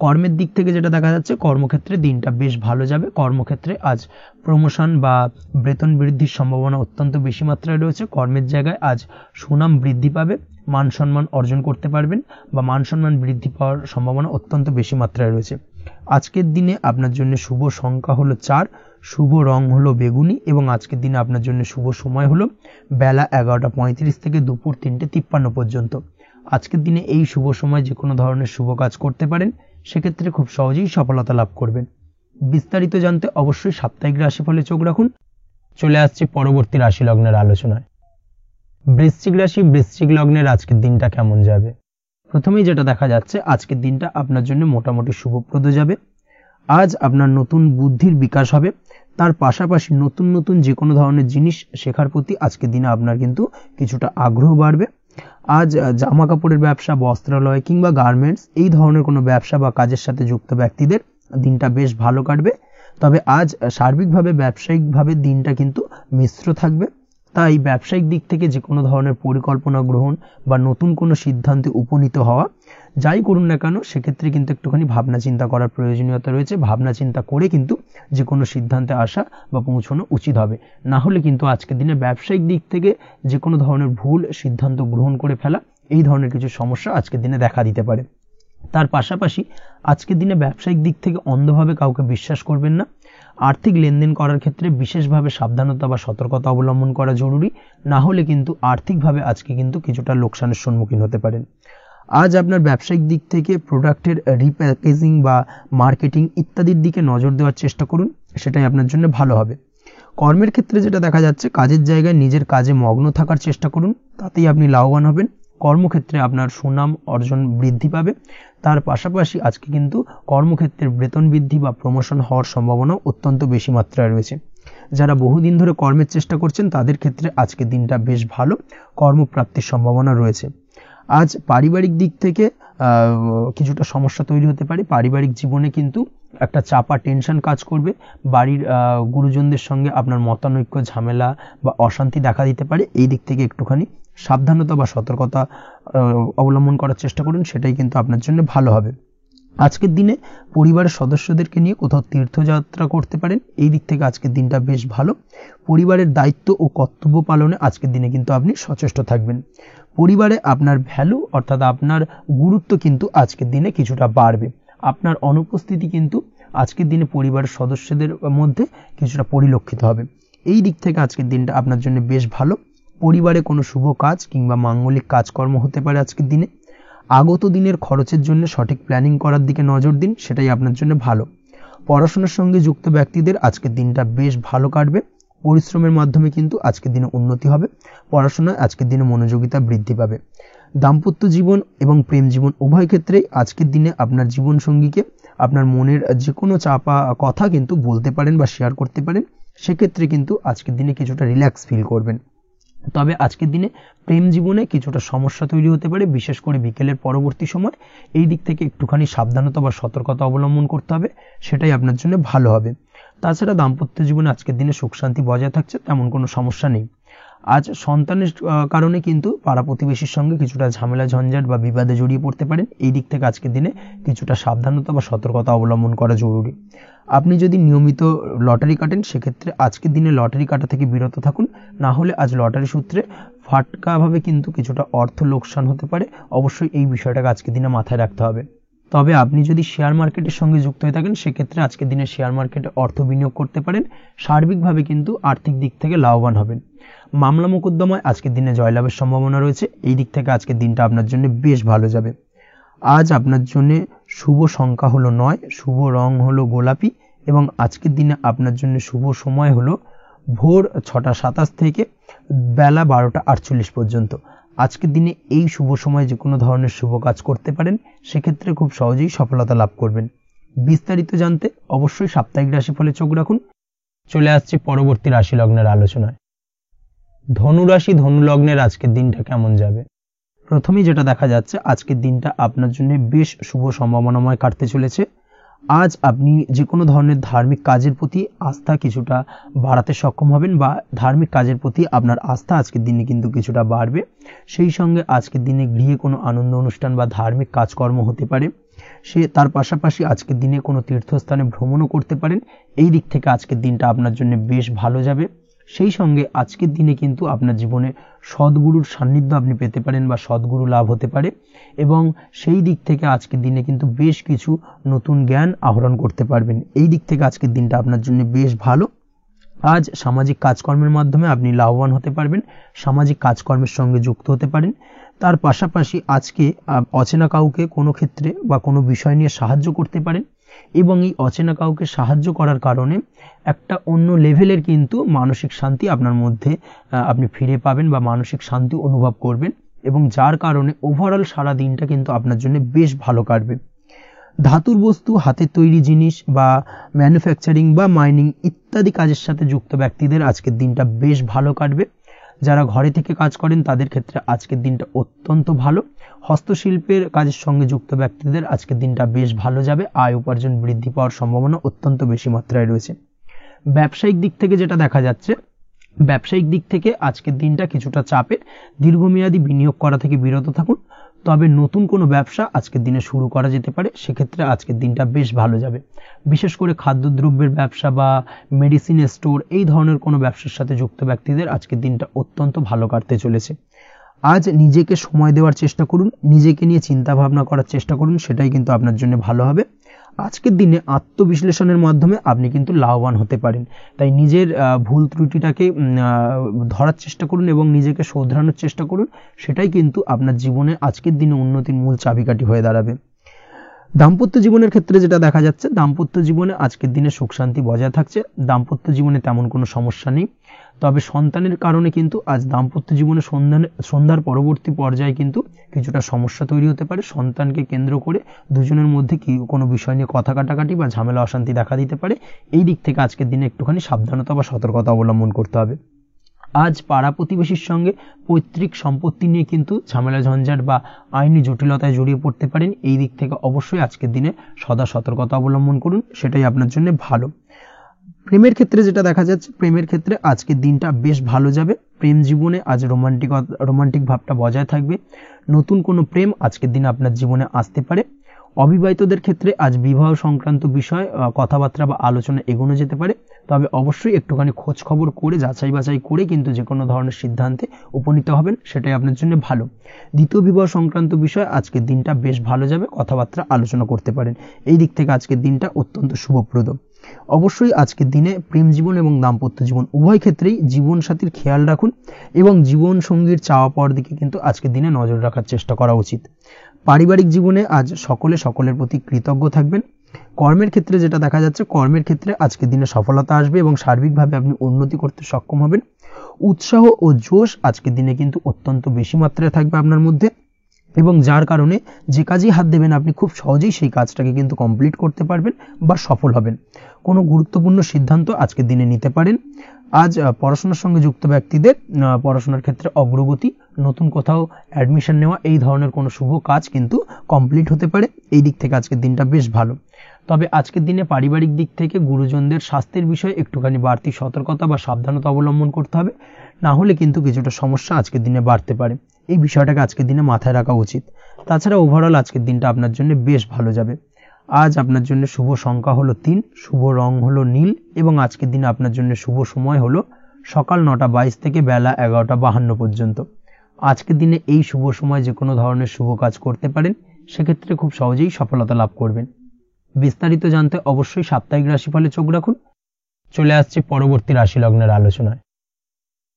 কর্মের দিক থেকে যেটা দেখা যাচ্ছে, কর্মক্ষেত্রে দিনটা বেশ ভালো যাবে। কর্মক্ষেত্রে আজ প্রমোশন বা বেতন বৃদ্ধির সম্ভাবনা অত্যন্ত বেশি মাত্রায় রয়েছে। কর্মের জায়গায় আজ সুনাম বৃদ্ধি পাবে, মান সম্মান অর্জন করতে পারবেন বা মান সম্মান বৃদ্ধি পাওয়ার সম্ভাবনা অত্যন্ত বেশি মাত্রায় রয়েছে। আজকের দিনে আপনার জন্য শুভ সংখ্যা হলো 4, শুভ রং হলো বেগুনি এবং আজকের দিনে আপনার জন্য শুভ সময় হলো বেলা 11:35 থেকে দুপুর 3:53 পর্যন্ত। আজকের দিনে এই শুভ সময় যে কোনো ধরনের শুভ কাজ করতে পারেন, সেক্ষেত্রে খুব সহজেই সফলতা লাভ করবেন। বিস্তারিত জানতে অবশ্যই সাপ্তাহিক রাশিফলে চোখ রাখুন। চলে আসছে পরবর্তী রাশি লগ্নের আলোচনায়। বৃশ্চিক রাশি, বৃশ্চিক লগ্নের আজকের দিনটা কেমন যাবে? প্রথমেই যেটা দেখা যাচ্ছে, আজকের দিনটা আপনার জন্য মোটামুটি শুভপ্রদ যাবে। আজ আপনার নতুন বুদ্ধির বিকাশ হবে। তার পাশাপাশি নতুন নতুন যে কোনো ধরনের জিনিস শেখার প্রতি আজকের দিনে আপনার কিন্তু কিছুটা আগ্রহ বাড়বে। আজ জামা কাপড়ের ব্যবসা, বস্ত্রালয় কিংবা গার্মেন্টস এই ধরনের কোনো ব্যবসা বা কাজের সাথে যুক্ত ব্যক্তিদের দিনটা বেশ ভালো কাটবে। তবে আজ সার্বিকভাবে ব্যবসায়িকভাবে দিনটা কিন্তু মিশ্র থাকবে। তাই ব্যবসায়িক দিক থেকে যে কোনো ধরনের পরিকল্পনা গ্রহণ বা নতুন কোনো সিদ্ধান্তে উপনীত হওয়া, যাই করুন না কেন, সেক্ষেত্রে কিন্তু একটুখানি ভাবনা চিন্তা করার প্রয়োজনীয়তা রয়েছে। ভাবনা চিন্তা করে কিন্তু যে কোনো সিদ্ধান্তে আসা বা পৌঁছানো উচিত হবে। না হলে কিন্তু আজকের দিনে ব্যবসায়িক দিক থেকে যে কোনো ধরনের ভুল সিদ্ধান্ত গ্রহণ করে ফেলা, এই ধরনের কিছু সমস্যা আজকের দিনে দেখা দিতে পারে। তার পাশাপাশি আজকের দিনে ব্যবসায়িক দিক থেকে অন্ধভাবে কাউকে বিশ্বাস করবেন না। আর্থিক লেনদেন করার ক্ষেত্রে বিশেষভাবে সাবধানতা বা সতর্কতা অবলম্বন করা জরুরি, না হলে কিন্তু আর্থিকভাবে আজকে কিন্তু কিছুটা লোকসানের সম্মুখীন হতে পারেন। আজ আপনার ব্যবসায়িক দিক থেকে প্রোডাক্টের রিপ্যাকেজিং বা মার্কেটিং ইত্যাদির দিকে নজর দেওয়ার চেষ্টা করুন, সেটাই আপনার জন্য ভালো হবে। কর্মের ক্ষেত্রে যেটা দেখা যাচ্ছে, কাজের জায়গায় নিজের কাজে মগ্ন থাকার চেষ্টা করুন, তাতেই আপনি লাভবান হবেন। কর্মক্ষেত্রে আপনার সুনাম অর্জন বৃদ্ধি পাবে। তার পাশাপাশি আজকে কিন্তু কর্মক্ষেত্রের বেতন বৃদ্ধি বা প্রমোশন হওয়ার সম্ভাবনা অত্যন্ত বেশি মাত্রায় রয়েছে। যারা বহুদিন ধরে কর্মের চেষ্টা করছেন তাদের ক্ষেত্রে আজকের দিনটা বেশ ভালো, কর্মপ্রাপ্তির সম্ভাবনা রয়েছে। আজ পারিবারিক দিক থেকে কিছুটা সমস্যা তৈরি হতে পারে। পারিবারিক জীবনে কিন্তু একটা চাপা টেনশন কাজ করবে। বাড়ির গুরুজনদের সঙ্গে আপনার মতানৈক্য, ঝামেলা বা অশান্তি দেখা দিতে পারে। এই দিক থেকে একটুখানি সাবধানতা বা সতর্কতা অবলম্বন করার চেষ্টা করুন, সেটাই কিন্তু আপনার জন্য ভালো হবে। আজকের দিনে পরিবারের সদস্যদেরকে নিয়ে কোথাও তীর্থযাত্রা করতে পারেন। এই দিক থেকে আজকের দিনটা বেশ ভালো। পরিবারের দায়িত্ব ও কর্তব্য পালনে আজকের দিনে কিন্তু আপনি সচেষ্ট থাকবেন। পরিবারে আপনার ভ্যালু অর্থাৎ আপনার গুরুত্ব কিন্তু আজকের দিনে কিছুটা বাড়বে। আপনার অনুপস্থিতি কিন্তু আজকের দিনে পরিবারের সদস্যদের মধ্যে কিছুটা পরিলক্ষিত হবে। এই দিক থেকে আজকের দিনটা আপনার জন্য বেশ ভালো। পরিবারে কোনো শুভ কাজ কিংবা মাঙ্গলিক কাজকর্ম হতে পারে আজকের দিনে। আগত দিনের খরচের জন্য সঠিক প্ল্যানিং করার দিকে নজর দিন, সেটাই আপনার জন্য ভালো। পড়াশোনার সঙ্গে যুক্ত ব্যক্তিদের আজকের দিনটা বেশ ভালো কাটবে। পরিশ্রমের মাধ্যমে কিন্তু আজকের দিনে উন্নতি হবে। পড়াশোনায় আজকের দিনে মনোযোগিতা বৃদ্ধি পাবে। দাম্পত্য জীবন এবং প্রেম জীবন উভয় ক্ষেত্রেই আজকের দিনে আপনার জীবনসঙ্গীকে আপনার মনের যে কোনো চাপা কথা কিন্তু বলতে পারেন বা শেয়ার করতে পারেন। সেক্ষেত্রে কিন্তু আজকের দিনে কিছুটা রিল্যাক্স ফিল করবেন। তবে আজকের দিনে প্রেম জীবনে কিছুটা সমস্যা তৈরি হতে পারে, বিশেষ করে বিকেলের পরবর্তী সময়। এই দিক থেকে একটুখানি সাবধানতা বা সতর্কতা অবলম্বন করতে হবে, সেটাই আপনার জন্য ভালো হবে। তাছাড়া দাম্পত্য জীবনে আজকের দিনে সুখ শান্তি বজায় থাকছে, তেমন কোনো সমস্যা নেই। আজ সন্তানের কারণে কিন্তু পাড়া প্রতিবেশীর সঙ্গে কিছুটা ঝামেলা ঝঞ্ঝাট বা বিবাদে জড়িয়ে পড়তে পারেন। এই দিক থেকে আজকের দিনে কিছুটা সাবধানতা বা সতর্কতা অবলম্বন করা জরুরি। আপনি যদি নিয়মিত লটারি কাটেন সেক্ষেত্রে আজকের দিনে লটারি কাটা থেকে বিরত থাকুন, না হলে আজ লটারি সূত্রে ফাটকাভাবে কিন্তু কিছুটা অর্থ লোকসান হতে পারে। অবশ্যই এই বিষয়টাকে আজকের দিনে মাথায় রাখতে হবে। তবে আপনি যদি শেয়ার মার্কেটের সঙ্গে যুক্ত হয়ে থাকেন সেক্ষেত্রে আজকের দিনে শেয়ার মার্কেটে অর্থ বিনিয়োগ করতে পারেন। সার্বিকভাবে কিন্তু আর্থিক দিক থেকে লাভবান হবেন। মামলা মোকদ্দমায় আজকের দিনে জয়লাভের সম্ভাবনা রয়েছে। এই দিক থেকে আজকের দিনটা আপনার জন্য বেশ ভালো যাবে। আজ আপনার জন্য শুভ সংখ্যা হলো 9, শুভ রং হলো গোলাপি এবং আজকের দিনে আপনার জন্য শুভ সময় হলো ভোর 6টা 27 থেকে বেলা 12টা 48 পর্যন্ত। আজকের দিনে এই শুভ সময় যে কোনো ধরনের শুভ কাজ করতে পারেন, সেক্ষেত্রে খুব সহজেই সফলতা লাভ করবেন। বিস্তারিত জানতে অবশ্যই সাপ্তাহিক রাশিফলে চোখ রাখুন। চলে আসছে পরবর্তী রাশি লগ্নের আলোচনায়। ধনু রাশি ধনু লগ্নের আজকের দিনটা কেমন যাবে? প্রথমেই যেটা দেখা যাচ্ছে, আজকের দিনটা আপনার জন্য বেশ শুভ সম্ভাবনাময় কাটতে চলেছে। আজ আপনি যে কোনো ধরনের ধার্মিক কাজের প্রতি আস্থা কিছুটা বাড়াতে সক্ষম হবেন বা ধার্মিক কাজের প্রতি আপনার আস্থা আজকের দিনে কিন্তু কিছুটা বাড়বে। সেই সঙ্গে আজকের দিনে গৃহে কোনো আনন্দ অনুষ্ঠান বা ধার্মিক কাজকর্ম হতে পারে। তার পাশাপাশি আজকের দিনে কোনো তীর্থস্থানে ভ্রমণও করতে পারেন। এই দিক থেকে আজকের দিনটা আপনার জন্য বেশ ভালো যাবে। সেই সঙ্গে আজকের দিনে কিন্তু আপনার জীবনে সদ্গুরুর সান্নিধ্য আপনি পেতে পারেন বা সদ্গুরু লাভ হতে পারে এবং সেই দিক থেকে আজকের দিনে কিন্তু বেশ কিছু নতুন জ্ঞান আহরণ করতে পারবেন। এই দিক থেকে আজকের দিনটা আপনার জন্য বেশ ভালো। আজ সামাজিক কাজকর্মের মাধ্যমে আপনি লাভবান হতে পারবেন, সামাজিক কাজকর্মের সঙ্গে যুক্ত হতে পারেন। তার পাশাপাশি আজকে অচেনা কাউকে কোনো ক্ষেত্রে বা কোনো বিষয় নিয়ে সাহায্য করতে পারেন এবং এই অচেনা কাউকে সাহায্য করার কারণে একটা অন্য লেভেলের কিন্তু মানসিক শান্তি আপনার মধ্যে আপনি ফিরে পাবেন বা মানসিক শান্তি অনুভব করবেন এবং যার কারণে ওভারঅল সারা দিনটা কিন্তু আপনার জন্য বেশ ভালো কাটবে। ধাতুর বস্তু, হাতের তৈরি জিনিস বা ম্যানুফ্যাকচারিং বা মাইনিং ইত্যাদি কাজের সাথে যুক্ত ব্যক্তিদের আজকের দিনটা বেশ ভালো কাটবে। যারা ঘরে থেকে কাজ করেন তাদের ক্ষেত্রে আজকের দিনটা অত্যন্ত ভালো। হস্তশিল্পের কাজের সঙ্গে যুক্ত ব্যক্তিদের আজকের দিনটা বেশ ভালো যাবে। আয় উপার্জন বৃদ্ধি পাওয়ার সম্ভাবনা অত্যন্ত বেশি মাত্রায় রয়েছে। ব্যবসায়িক দিক থেকে যেটা দেখা যাচ্ছে, ব্যবসায়িক দিক থেকে আজকের দিনটা কিছুটা চাপের। দীর্ঘমেয়াদী বিনিয়োগ করা থেকে বিরত থাকুন। তবে নতুন কোনো ব্যবসা আজকের দিনে শুরু করা যেতে পারে, সেক্ষেত্রে আজকের দিনটা বেশ ভালো যাবে। বিশেষ করে খাদ্যদ্রব্যের ব্যবসা বা মেডিসিন স্টোর এই ধরনের কোনো ব্যবসার সাথে যুক্ত ব্যক্তিদের আজকের দিনটা অত্যন্ত ভালো কাটতে চলেছে। আজ নিজেকে সময় দেওয়ার চেষ্টা করুন, নিজেকে নিয়ে চিন্তা ভাবনা করার চেষ্টা করুন, সেটাই কিন্তু আপনার জন্য ভালো হবে। আজকের দিনে আত্মবিশ্লেষণের মাধ্যমে আপনি কিন্তু লাভবান হতে পারেন। তাই নিজের ভুল ত্রুটিটাকে ধরার চেষ্টা করুন এবং নিজেকে শোধরানোর চেষ্টা করুন, সেটাই কিন্তু আপনার জীবনে আজকের দিনে উন্নতির মূল চাবিকাঠি হয়ে দাঁড়াবে। দাম্পত্য জীবনের ক্ষেত্রে যেটা দেখা যাচ্ছে, দাম্পত্য জীবনে আজকের দিনে সুখ শান্তি বজায় থাকছে, দাম্পত্য জীবনে তেমন কোনো সমস্যা নেই। তবে সন্তানের কারণে কিন্তু আজ দাম্পত্য জীবনে সন্ধ্যার পরবর্তী পর্যায়ে কিন্তু কিছুটা সমস্যা তৈরি হতে পারে। সন্তানকে কেন্দ্র করে দুজনের মধ্যে কি কোনো বিষয় নিয়ে কথা কাটাকাটি বা ঝামেলা অশান্তি দেখা দিতে পারে। এই দিক থেকে আজকের দিনে একটুখানি সাবধানতা বা সতর্কতা অবলম্বন করতে হবে। আজ পাড়া প্রতিবেশীর সঙ্গে পৈতৃক সম্পত্তি নিয়ে কিন্তু ঝামেলা ঝঞ্ঝাট বা আইনি জটিলতায় জড়িয়ে পড়তে পারেন। এই দিক থেকে অবশ্যই আজকের দিনে সদা সতর্কতা অবলম্বন করুন, সেটাই আপনার জন্য ভালো। প্রেমের ক্ষেত্রে যেটা দেখা যাচ্ছে, প্রেমের ক্ষেত্রে আজকের দিনটা বেশ ভালো যাবে। প্রেম জীবনে আজ রোমান্টিক ভাবটা বজায় থাকবে। নতুন কোনো প্রেম আজকের দিনে আপনার জীবনে আসতে পারে। অবিবাহিতদের ক্ষেত্রে আজ বিবাহ সংক্রান্ত বিষয় কথাবার্তা বা আলোচনা এগোনো যেতে পারে। তবে অবশ্যই একটুখানি খোঁজ খবর করে যাচাই বাছাই করে কিন্তু যে কোনো ধরনের সিদ্ধান্তে উপনীত হবেন, সেটাই আপনার জন্য ভালো। দ্বিতীয় বিবাহ সংক্রান্ত বিষয় আজকের দিনটা বেশ ভালো যাবে, কথাবার্তা আলোচনা করতে পারেন। এই দিক থেকে আজকের দিনটা অত্যন্ত শুভপ্রদ। অবশ্যই আজকের দিনে প্রেম জীবন এবং দাম্পত্য জীবন উভয় ক্ষেত্রেই জীবনসাথীর খেয়াল রাখুন এবং জীবন সঙ্গীর চাওয়া পাওয়ার দিকে কিন্তু আজকের দিনে নজর রাখার চেষ্টা করা উচিত। পারিবারিক জীবনে আজ সকলের প্রতি কৃতজ্ঞ থাকবেন। কর্মের ক্ষেত্রে যেটা দেখা যাচ্ছে, কর্মের ক্ষেত্রে আজকের দিনে সফলতা আসবে এবং সার্বিকভাবে আপনি উন্নতি করতে সক্ষম হবেন। উৎসাহ ও জোশ আজকের দিনে কিন্তু অত্যন্ত বেশি মাত্রায় থাকবে আপনার মধ্যে, এবং যার কারণে যে কাজেই হাত দেবেন আপনি খুব সহজেই সেই কাজটাকে কিন্তু কমপ্লিট করতে পারবেন বা সফল হবেন। কোনো গুরুত্বপূর্ণ সিদ্ধান্ত আজকের দিনে নিতে পারেন। আজ পড়াশোনার সঙ্গে যুক্ত ব্যক্তিদের পড়াশোনার ক্ষেত্রে অগ্রগতি, নতুন কোথাও অ্যাডমিশন নেওয়া, এই ধরনের কোনো শুভ কাজ কিন্তু কমপ্লিট হতে পারে। এই দিক থেকে আজকের দিনটা বেশ ভালো। তবে আজকের দিনে পারিবারিক দিক থেকে গুরুজনদের স্বাস্থ্যের বিষয়ে একটুখানি বাড়তি সতর্কতা বা সাবধানতা অবলম্বন করতে হবে, না হলে কিন্তু কিছুটা সমস্যা আজকের দিনে বাড়তে পারে। এই বিষয়টাকে আজকের দিনে মাথায় রাখা উচিত। তাছাড়া ওভারঅল আজকের দিনটা আপনার জন্য বেশ ভালো যাবে। আজ আপনার জন্য শুভ সংখ্যা হলো 3, শুভ রং হলো নীল, এবং আজকের দিনে আপনার জন্য শুভ সময় হলো সকাল 9:22 থেকে বেলা 11:52 পর্যন্ত। আজকের দিনে এই শুভ সময় যে কোনো ধরনের শুভ কাজ করতে পারেন, সেক্ষেত্রে খুব সহজেই সফলতা লাভ করবেন। বিস্তারিত জানতে অবশ্যই সাপ্তাহিক রাশিফলে চোখ রাখুন। চলে আসছে পরবর্তী রাশি লগ্নের আলোচনায়।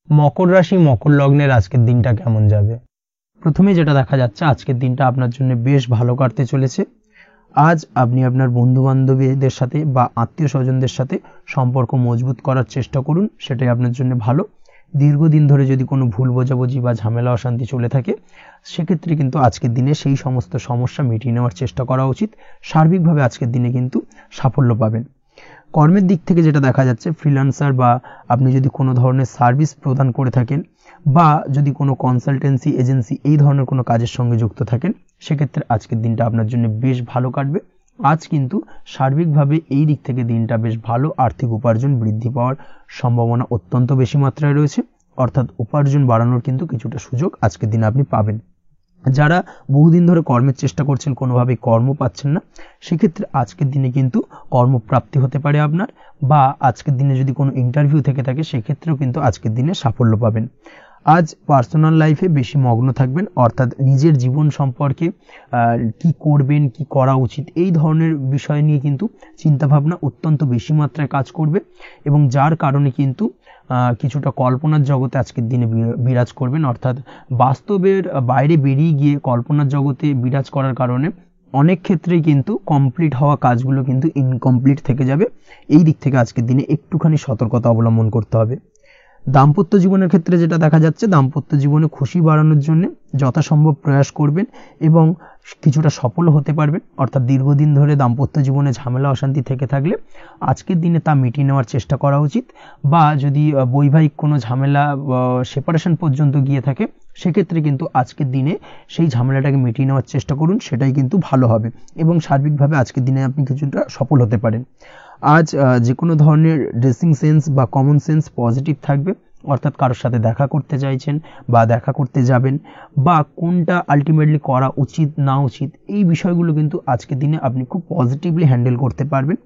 মকর রাশি, মকর লগ্নের আজকের দিনটা কেমন যাবে? প্রথমে যেটা দেখা যাচ্ছে, আজকের দিনটা আপনার জন্য বেশ ভালো কাটতে চলেছে। আজ আপনি আপনার বন্ধু বান্ধবীদের সাথে বা আত্মীয় স্বজনদের সাথে সম্পর্ক মজবুত করার চেষ্টা করুন, সেটাই আপনার জন্য ভালো। দীর্ঘদিন ধরে যদি কোনো ভুল বোঝাবুঝি বা ঝামেলা অশান্তি চলে থাকে, সেক্ষেত্রে কিন্তু আজকের দিনে সেই সমস্ত সমস্যা মিটিয়ে নেওয়ার চেষ্টা করা উচিত। সার্বিকভাবে আজকের দিনে কিন্তু সাফল্য পাবেন। কর্মের দিক থেকে যেটা দেখা যাচ্ছে, ফ্রিল্যান্সার বা আপনি যদি কোনো ধরনের সার্ভিস প্রদান করে থাকেন বা যদি কোনো কনসালটেন্সি এজেন্সি এই ধরনের কোনো কাজের সঙ্গে যুক্ত থাকেন, সেক্ষেত্রে আজকের দিনটা আপনার জন্য বেশ ভালো কাটবে। আজ কিন্তু সার্বিকভাবে এই দিক থেকে দিনটা বেশ ভালো। আর্থিক উপার্জন বৃদ্ধি পাওয়ার সম্ভাবনা অত্যন্ত বেশি মাত্রায় রয়েছে, অর্থাৎ উপার্জন বাড়ানোর কিন্তু কিছুটা সুযোগ আজকের দিনে আপনি পাবেন। যারা বহুদিন ধরে কর্মের চেষ্টা করছেন, কোনোভাবেই কর্ম পাচ্ছেন না, সেক্ষেত্রে আজকের দিনে কিন্তু কর্মপ্রাপ্তি হতে পারে আপনার, বা আজকের দিনে যদি কোনো ইন্টারভিউ থেকে থাকে, সেক্ষেত্রেও কিন্তু আজকের দিনে সাফল্য পাবেন। আজ পার্সোনাল লাইফে বেশি মগ্ন থাকবেন, অর্থাৎ নিজের জীবন সম্পর্কে কি করবেন, কি করা উচিত, এই ধরনের বিষয় নিয়ে কিন্তু চিন্তাভাবনা অত্যন্ত বেশি মাত্রায় কাজ করবে, এবং যার কারণে কিন্তু কিছুটা কল্পনার জগতে আজকের দিনে বিরাজ করবেন। অর্থাৎ বাস্তবের বাইরে বেরিয়ে গিয়ে কল্পনার জগতে বিরাজ করার কারণে অনেক ক্ষেত্রেই কিন্তু কমপ্লিট হওয়া কাজগুলো কিন্তু ইনকমপ্লিট থেকে যাবে। এই দিক থেকে আজকের দিনে একটুখানি সতর্কতা অবলম্বন করতে হবে। দাম্পত্য জীবনের ক্ষেত্রে যেটা দেখা যাচ্ছে, দাম্পত্য জীবনে খুশি বাড়ানোর জন্য যথাসম্ভব প্রয়াস করবেন এবং কিছুটা সফল হতে পারবেন। অর্থাৎ দীর্ঘদিন ধরে দাম্পত্য জীবনে ঝামেলা অশান্তি থেকে থাকলে আজকের দিনে তা মিটিয়ে নেওয়ার চেষ্টা করা উচিত, বা যদি বৈবাহিক কোনো ঝামেলা সেপারেশন পর্যন্ত গিয়ে থাকে, সেক্ষেত্রে কিন্তু আজকের দিনে সেই ঝামেলাটাকে মিটিয়ে নেওয়ার চেষ্টা করুন, সেটাই কিন্তু ভালো হবে এবং সার্বিকভাবে আজকের দিনে আপনি কিছুটা সফল হতে পারেন। আজ যে কোনো ধরনের ড্রেসিং সেন্স বা কমন সেন্স পজিটিভ থাকবে, অর্থাৎ কারোর সাথে দেখা করতে চাইছেন বা দেখা করতে যাবেন, বা কোনটা আলটিমেটলি করা উচিত না উচিত, এই বিষয়গুলো কিন্তু আজকের দিনে আপনি খুব পজিটিভলি হ্যান্ডেল করতে পারবেন।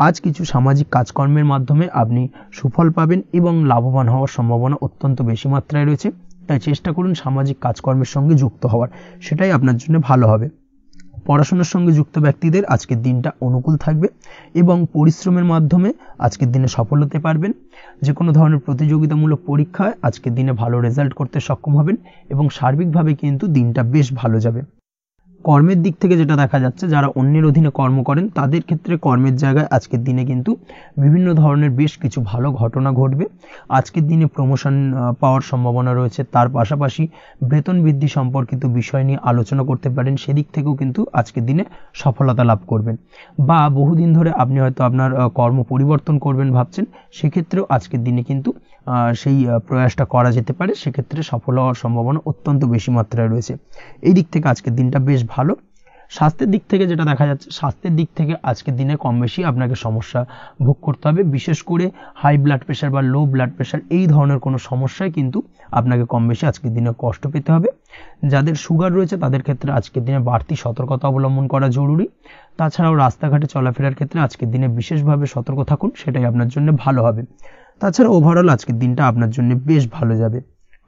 আজ কিছু সামাজিক কাজকর্মের মাধ্যমে আপনি সুফল পাবেন এবং লাভবান হওয়ার সম্ভাবনা অত্যন্ত বেশি মাত্রায় রয়েছে। তাই চেষ্টা করুন সামাজিক কাজকর্মের সঙ্গে যুক্ত হওয়ার, সেটাই আপনার জন্য ভালো হবে। পড়াশোনার সঙ্গে যুক্ত ব্যক্তিদের আজকের দিনটা অনুকূল থাকবে এবং পরিশ্রমের মাধ্যমে আজকের দিনে সফল হতে পারবেন। যে কোনো ধরনের প্রতিযোগিতামূলক পরীক্ষায় আজকের দিনে ভালো রেজাল্ট করতে সক্ষম হবেন এবং সার্বিকভাবে কিন্তু দিনটা বেশ ভালো যাবে। কর্মের দিক থেকে যেটা দেখা যাচ্ছে, যারা অন্যের অধীনে কর্ম করেন তাদের ক্ষেত্রে কর্মের জায়গায় আজকের দিনে কিন্তু বিভিন্ন ধরনের বেশ কিছু ভালো ঘটনা ঘটবে। আজকের দিনে প্রমোশন পাওয়ার সম্ভাবনা রয়েছে। তার পাশাপাশি বেতন বৃদ্ধি সম্পর্কিত বিষয় নিয়ে আলোচনা করতে পারেন, সেদিক থেকেও কিন্তু আজকের দিনে সফলতা লাভ করবেন। বা বহুদিন ধরে আপনি হয়তো আপনার কর্ম পরিবর্তন করবেন ভাবছেন, সেক্ষেত্রেও আজকের দিনে কিন্তু সেই প্রয়াসটা করা যেতে পারে। সেক্ষেত্রে সফল হওয়ার সম্ভাবনা অত্যন্ত বেশি মাত্রায় রয়েছে। এই দিক থেকে আজকের দিনটা বেশ ভালো। স্বাস্থ্যের দিক থেকে যেটা দেখা যাচ্ছে, স্বাস্থ্যের দিক থেকে আজকের দিনে কম বেশি আপনাকে সমস্যা ভোগ করতে হবে। বিশেষ করে হাই ব্লাড প্রেশার বা লো ব্লাড প্রেশার এই ধরনের কোনো সমস্যায় কিন্তু আপনাকে কম বেশি আজকের দিনে কষ্ট পেতে হবে। যাদের সুগার রয়েছে তাদের ক্ষেত্রে আজকের দিনে বাড়তি সতর্কতা অবলম্বন করা জরুরি। তাছাড়াও রাস্তাঘাটে চলাফেরার ক্ষেত্রে আজকের দিনে বিশেষভাবে সতর্ক থাকুন, সেটাই আপনার জন্য ভালো হবে। তাছাড়া ওভারঅল আজকের দিনটা আপনার জন্য বেশ ভালো যাবে।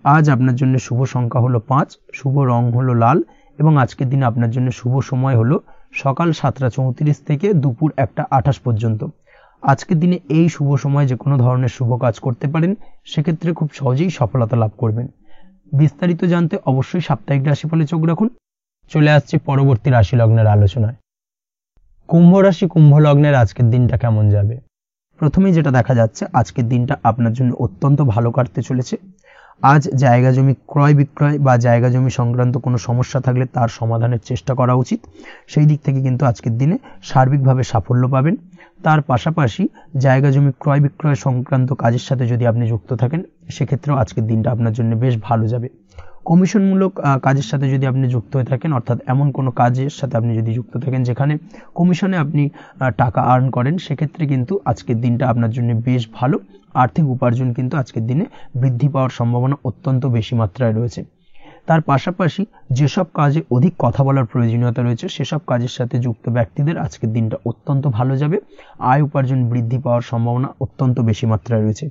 আজ আপনার জন্য শুভ সংখ্যা হলো 5, শুভ রং হলো লাল এবং আজকের দিনে আপনার জন্য শুভ সময় হলো সকাল 7:34 থেকে দুপুর 1:28 পর্যন্ত। আজকের দিনে এই শুভ সময় যে কোনো ধরনের শুভ কাজ করতে পারেন, সেক্ষেত্রে খুব সহজেই সফলতা লাভ করবেন। বিস্তারিত জানতে অবশ্যই সাপ্তাহিক রাশিফলে চোখ রাখুন। চলে আসছে পরবর্তী রাশি লগ্নের আলোচনায়। কুম্ভ রাশি, কুম্ভ লগ্নের আজকের দিনটা কেমন যাবে? প্রথমেই যেটা দেখা যাচ্ছে, আজকের দিনটা আপনার জন্য অত্যন্ত ভালো কাটতে চলেছে। আজ জায়গা জমি ক্রয় বিক্রয় বা জায়গা জমি সংক্রান্ত কোনো সমস্যা থাকলে তার সমাধানের চেষ্টা করা উচিত। সেই দিক থেকে কিন্তু আজকের দিনে সার্বিকভাবে সাফল্য পাবেন। তার পাশাপাশি জায়গা জমি ক্রয় বিক্রয় সংক্রান্ত কাজের সাথে যদি আপনি যুক্ত থাকেন, সেক্ষেত্রেও আজকের দিনটা আপনার জন্য বেশ ভালো যাবে। কমিশনমূলক কাজের সাথে যদি আপনি যুক্ত হয়ে থাকেন, অর্থাৎ এমন কোনো কাজের সাথে আপনি যদি যুক্ত থাকেন যেখানে কমিশনে আপনি টাকা আর্ন করেন, সেক্ষেত্রে কিন্তু আজকের দিনটা আপনার জন্য বেশ ভালো। আর্থিক উপার্জন কিন্তু আজকের দিনে বৃদ্ধি পাওয়ার সম্ভাবনা অত্যন্ত বেশি মাত্রায় রয়েছে। তার পাশাপাশি যেসব কাজে অধিক কথা বলার প্রয়োজনীয়তা রয়েছে, সেসব কাজের সাথে যুক্ত ব্যক্তিদের আজকের দিনটা অত্যন্ত ভালো যাবে। আয় উপার্জন বৃদ্ধি পাওয়ার সম্ভাবনা অত্যন্ত বেশি মাত্রায় রয়েছে।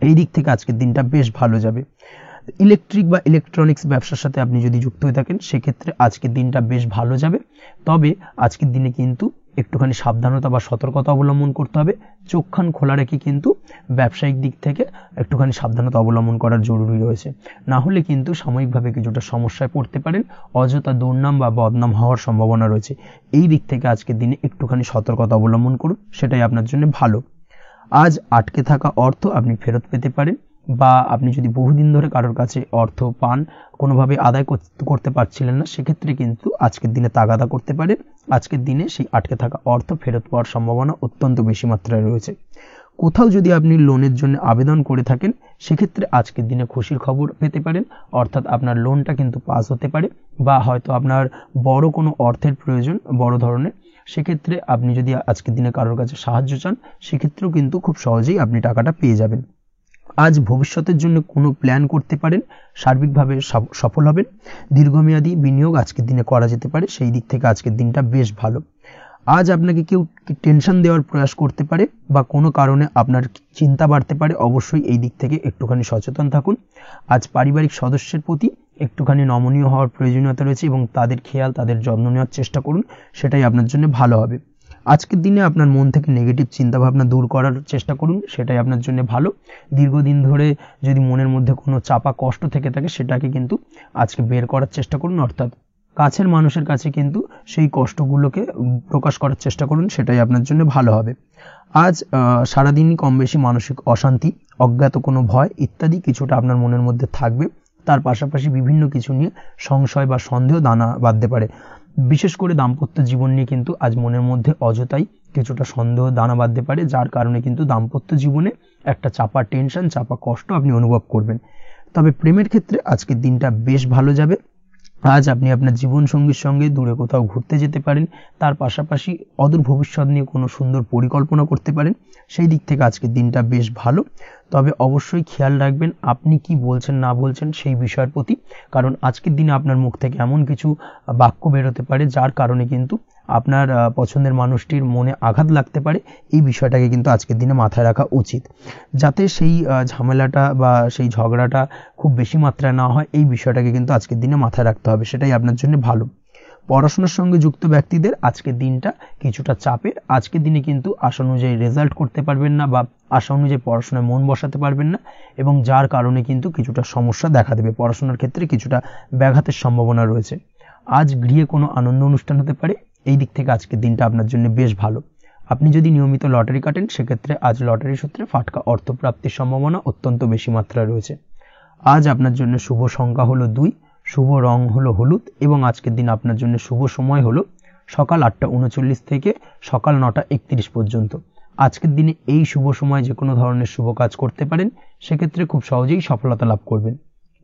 এই দিক থেকে আজকের দিনটা বেশ ভালো যাবে। ইলেকট্রিক বা ইলেকট্রনিক্স ব্যবসার সাথে আপনি যদি যুক্ত হয়ে থাকেন, সেক্ষেত্রে আজকের দিনটা বেশ ভালো যাবে। তবে আজকের দিনে কিন্তু একটুখানি সাবধানতা বা সতর্কতা অবলম্বন করতে হবে। চোখ কান খোলা রেখে কিন্তু ব্যবসায়িক দিক থেকে একটুখানি সাবধানতা অবলম্বন করার জরুরি রয়েছে। না হলে কিন্তু সাময়িকভাবে কিছুটা সমস্যায় পড়তে পারেন, অযথা দুর্নাম বা বদনাম হওয়ার সম্ভাবনা রয়েছে। এই দিক থেকে আজকের দিনে একটুখানি সতর্কতা অবলম্বন করুন, সেটাই আপনার জন্য ভালো। আজ আটকে থাকা অর্থ আপনি ফেরত পেতে পারেন, বা আপনি যদি বহুদিন ধরে কারোর কাছে অর্থ পান, কোনোভাবে আদায় করতে পারছিলেন না, সেক্ষেত্রে কিন্তু আজকের দিনে তাগাদা করতে পারেন। আজকের দিনে সেই আটকে থাকা অর্থ ফেরত পাওয়ার সম্ভাবনা অত্যন্ত বেশি মাত্রায় রয়েছে। কোথাও যদি আপনি লোনের জন্য আবেদন করে থাকেন, সেক্ষেত্রে আজকের দিনে খুশির খবর পেতে পারেন, অর্থাৎ আপনার লোনটা কিন্তু পাস হতে পারে। বা হয়তো আপনার বড় কোনো অর্থের প্রয়োজন, বড় ধরনের, সেক্ষেত্রে আপনি যদি আজকের দিনে কারোর কাছে সাহায্য চান, সেক্ষেত্রেও কিন্তু খুব সহজেই আপনি টাকাটা পেয়ে যাবেন। আজ ভবিষ্যতের জন্য কোনো প্ল্যান করতে পারেন, সার্বিকভাবে সফল হবেন। দীর্ঘমেয়াদী বিনিয়োগ আজকের দিনে করা যেতে পারে, সেই দিক থেকে আজকের দিনটা বেশ ভালো। আজ আপনাকে কেউ টেনশন দেওয়ার প্রয়াস করতে পারে বা কোনো কারণে আপনার চিন্তা বাড়তে পারে, অবশ্যই এই দিক থেকে একটুখানি সচেতন থাকুন। আজ পারিবারিক সদস্যের প্রতি একটুখানি নমনীয় হওয়ার প্রয়োজনীয়তা রয়েছে এবং তাদের খেয়াল, তাদের যত্ন নেওয়ার চেষ্টা করুন, সেটাই আপনার জন্য ভালো হবে। আজকের দিনে আপনার মন থেকে নেগেটিভ চিন্তাভাবনা দূর করার চেষ্টা করুন, সেটাই আপনার জন্য ভালো। দীর্ঘদিন ধরে যদি মনের মধ্যে কোনো চাপা কষ্ট থেকে থাকে, সেটাকে কিন্তু আজকে বের করার চেষ্টা করুন, অর্থাৎ কাছের মানুষের কাছে কিন্তু সেই কষ্টগুলোকে প্রকাশ করার চেষ্টা করুন, সেটাই আপনার জন্য ভালো হবে। আজ সারাদিনই কম বেশি মানসিক অশান্তি, অজ্ঞাত কোনো ভয় ইত্যাদি কিছুটা আপনার মনের মধ্যে থাকবে। তার পাশাপাশি বিভিন্ন কিছু নিয়ে সংশয় বা সন্দেহ দানা বাঁধতে পারে। বিশেষ করে দাম্পত্য জীবন নিয়ে কিন্তু আজ মনের মধ্যে অযথাই কিছুটা সন্দেহ দানা বাঁধতে পারে, যার কারণে কিন্তু দাম্পত্য জীবনে একটা চাপা টেনশন, চাপা কষ্ট আপনি অনুভব করবেন। তবে প্রেমের ক্ষেত্রে আজকের দিনটা বেশ ভালো যাবে। আজ আপনি আপনার জীবনসঙ্গীর সঙ্গে দূরে কোথাও ঘুরতে যেতে পারেন। তার পাশাপাশি অদূর ভবিষ্যৎ নিয়ে কোনো সুন্দর পরিকল্পনা করতে পারেন, সেই দিক থেকে আজকের দিনটা বেশ ভালো। তবে অবশ্যই খেয়াল রাখবেন আপনি কি বলছেন না বলছেন সেই বিষয়ের প্রতি, কারণ আজকের দিনে আপনার মুখ থেকে এমন কিছু বাক্য বেরোতে পারে যার কারণে কিন্তু আপনার পছন্দের মানুষটির মনে আঘাত লাগতে পারে। এই বিষয়টাকে কিন্তু আজকের দিনে মাথায় রাখা উচিত, যাতে সেই ঝামেলাটা বা সেই ঝগড়াটা খুব বেশি মাত্রায় না হয়। এই বিষয়টাকে কিন্তু আজকের দিনে মাথায় রাখতে হবে, সেটাই আপনার জন্য ভালো। পড়াশোনার সঙ্গে যুক্ত ব্যক্তিদের আজকের দিনটা কিছুটা চাপের। আজকের দিনে কিন্তু আশা অনুযায়ী রেজাল্ট করতে পারবেন না বা আশা অনুযায়ী পড়াশোনায় মন বসাতে পারবেন না, এবং যার কারণে কিন্তু কিছুটা সমস্যা দেখা দেবে। পড়াশোনার ক্ষেত্রে কিছুটা ব্যাঘাতের সম্ভাবনা রয়েছে। আজ গৃহে কোনো আনন্দ অনুষ্ঠান হতে পারে, এই দিক থেকে আজকের দিনটা আপনার জন্য বেশ ভালো। আপনি যদি নিয়মিত লটারি কাটেন সেক্ষেত্রে আজ লটারি সূত্রে ফাটকা অর্থপ্রাপ্তির সম্ভাবনা অত্যন্ত বেশি মাত্রায় রয়েছে। আজ আপনার জন্য শুভ সংখ্যা হলো 2, শুভ রং হলো হলুদ এবং আজকের দিন আপনার জন্য শুভ সময় হলো সকাল 8:39 থেকে সকাল 9:31 পর্যন্ত। আজকের দিনে এই শুভ সময় যে কোনো ধরনের শুভ কাজ করতে পারেন, সেক্ষেত্রে খুব সহজেই সফলতা লাভ করবেন।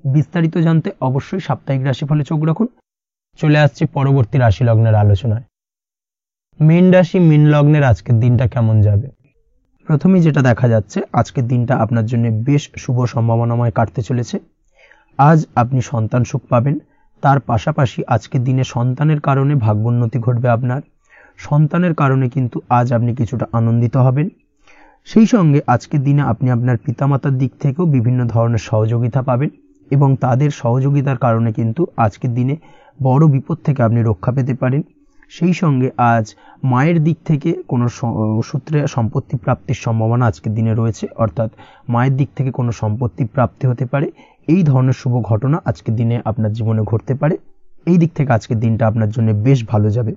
বিস্তারিত জানতে অবশ্যই সাপ্তাহিক রাশিফলে চোখ রাখুন। চলে আসছে পরবর্তী রাশি লগ্নের আলোচনায়। মীন রাশি মীন লগ্নের আজকের দিনটা কেমন যাবে? প্রথমেই যেটা দেখা যাচ্ছে, আজকের দিনটা আপনার জন্য বেশ শুভ সম্ভাবনাময় কাটতে চলেছে। আজ আপনি সন্তান সুখ পাবেন, তার পাশাপাশি আজকের দিনে সন্তানের কারণে ভাগ্যোন্নতি ঘটবে আপনার। সন্তানের কারণে কিন্তু আজ আপনি কিছুটা আনন্দিত হবেন। সেই সঙ্গে আজকের দিনে আপনি আপনার পিতামাতার দিক থেকেও বিভিন্ন ধরনের সহযোগিতা পাবেন এবং তাদের সহযোগিতার কারণে কিন্তু আজকের দিনে বড় বিপদ থেকে আপনি রক্ষা পেতে পারেন। সেই সঙ্গে আজ মায়ের দিক থেকে কোনো সূত্রে সম্পত্তি প্রাপ্তির সম্ভাবনা আজকের দিনে রয়েছে, অর্থাৎ মায়ের দিক থেকে কোনো সম্পত্তি প্রাপ্তি হতে পারে। এই ধরনের শুভ ঘটনা আজকের দিনে আপনার জীবনে ঘটতে পারে। এই দিক থেকে আজকের দিনটা আপনার জন্য বেশ ভালো যাবে।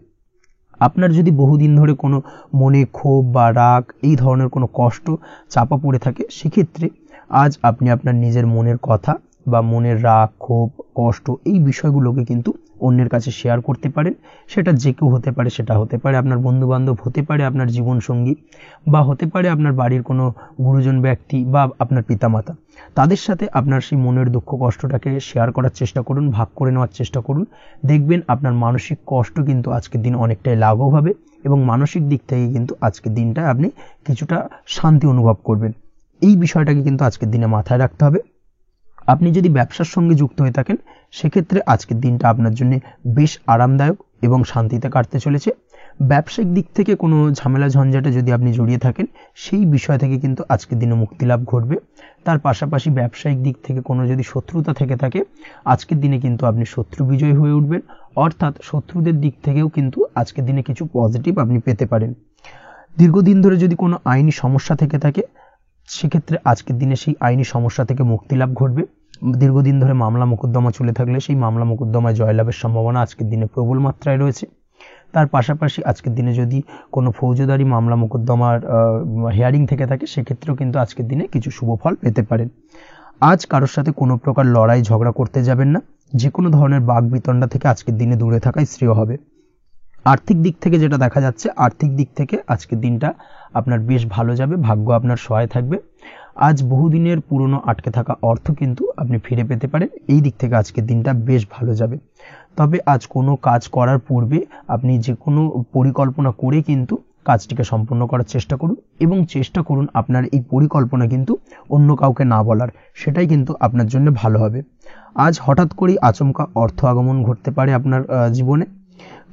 আপনার যদি বহুদিন ধরে কোনো মনে ক্ষোভ বা রাগ এই ধরনের কোনো কষ্ট চাপা পড়ে থাকে, সেক্ষেত্রে আজ আপনি আপনার নিজের মনের কথা বা মনের রাগ ক্ষোভ কষ্ট এই বিষয়গুলোকে কিন্তু অন্যের কাছে শেয়ার করতে পারেন। সেটা যে কেউ হতে পারে, সেটা হতে পারে আপনার বন্ধু বান্ধব, হতে পারে আপনার জীবনসঙ্গী, বা হতে পারে আপনার বাড়ির কোনো গুরুজন ব্যক্তি বা আপনার পিতামাতা। তাদের সাথে আপনার সেই মনের দুঃখ কষ্টটাকে শেয়ার করার চেষ্টা করুন, ভাগ করে নেওয়ার চেষ্টা করুন। দেখবেন আপনার মানসিক কষ্ট কিন্তু আজকের দিন অনেকটাই লাঘব হবে এবং মানসিক দিক থেকে কিন্তু আজকের দিনটা আপনি কিছুটা শান্তি অনুভব করবেন। এই বিষয়টাকে কিন্তু আজকের দিনে মাথায় রাখতে হবে। আপনি যদি ব্যবসার সঙ্গে যুক্ত হয়ে থাকেন, সেক্ষেত্রে আজকের দিনটা আপনার জন্য বেশ আরামদায়ক এবং শান্তিতে কাটতে চলেছে। ব্যবসায়িক দিক থেকে কোনো ঝামেলা ঝঞ্ঝাটে যদি আপনি জড়িয়ে থাকেন, সেই বিষয় থেকে কিন্তু আজকের দিনে মুক্তি লাভ ঘটবে। তার পাশাপাশি ব্যবসায়িক দিক থেকে কোনো যদি শত্রুতা থেকে থাকে, আজকের দিনে কিন্তু আপনি শত্রু বিজয় হয়ে উঠবেন, অর্থাৎ শত্রুদের দিক থেকেও কিন্তু আজকের দিনে কিছু পজিটিভ আপনি পেতে পারেন। দীর্ঘদিন ধরে যদি কোনো আইনি সমস্যা থেকে থাকে, সেক্ষেত্রে আজকের দিনে সেই আইনি সমস্যা থেকে মুক্তি লাভ ঘটবে। দীর্ঘদিন ধরে মামলা মোকদ্দমা চলে থাকলে সেই মামলা মোকদ্দমায় জয়লাভের সম্ভাবনা আজকের দিনে প্রবল মাত্রায় রয়েছে। তার পাশাপাশি আজকের দিনে যদি কোনো ফৌজদারি মামলা মোকদ্দমার হিয়ারিং থেকে থাকে, সেক্ষেত্রেও কিন্তু আজকের দিনে কিছু শুভ ফল পেতে পারেন। আজ কারোর সাথে কোনো প্রকার লড়াই ঝগড়া করতে যাবেন না। যে কোনো ধরনের বাক বিতণ্ডা থেকে আজকের দিনে দূরে থাকাই শ্রেয় হবে। আর্থিক দিক থেকে যেটা দেখা যাচ্ছে, আর্থিক দিক থেকে আজকের দিনটা আপনার বেশ ভালো যাবে, ভাগ্য আপনার সহায় থাকবে। আজ বহুদিনের পুরনো আটকে থাকা অর্থ কিন্তু আপনি ফিরে পেতে পারেন। এই দিক থেকে আজকের দিনটা বেশ ভালো যাবে। তবে আজ কোনো কাজ করার পূর্বে আপনি যে কোনো পরিকল্পনা করে কিন্তু কাজটিকে সম্পন্ন করার চেষ্টা করুন এবং চেষ্টা করুন আপনার এই পরিকল্পনা কিন্তু অন্য কাউকে না বলার, সেটাই কিন্তু আপনার জন্য ভালো হবে। আজ হঠাৎ করেই আচমকা অর্থ আগমন ঘটতে পারে আপনার জীবনে।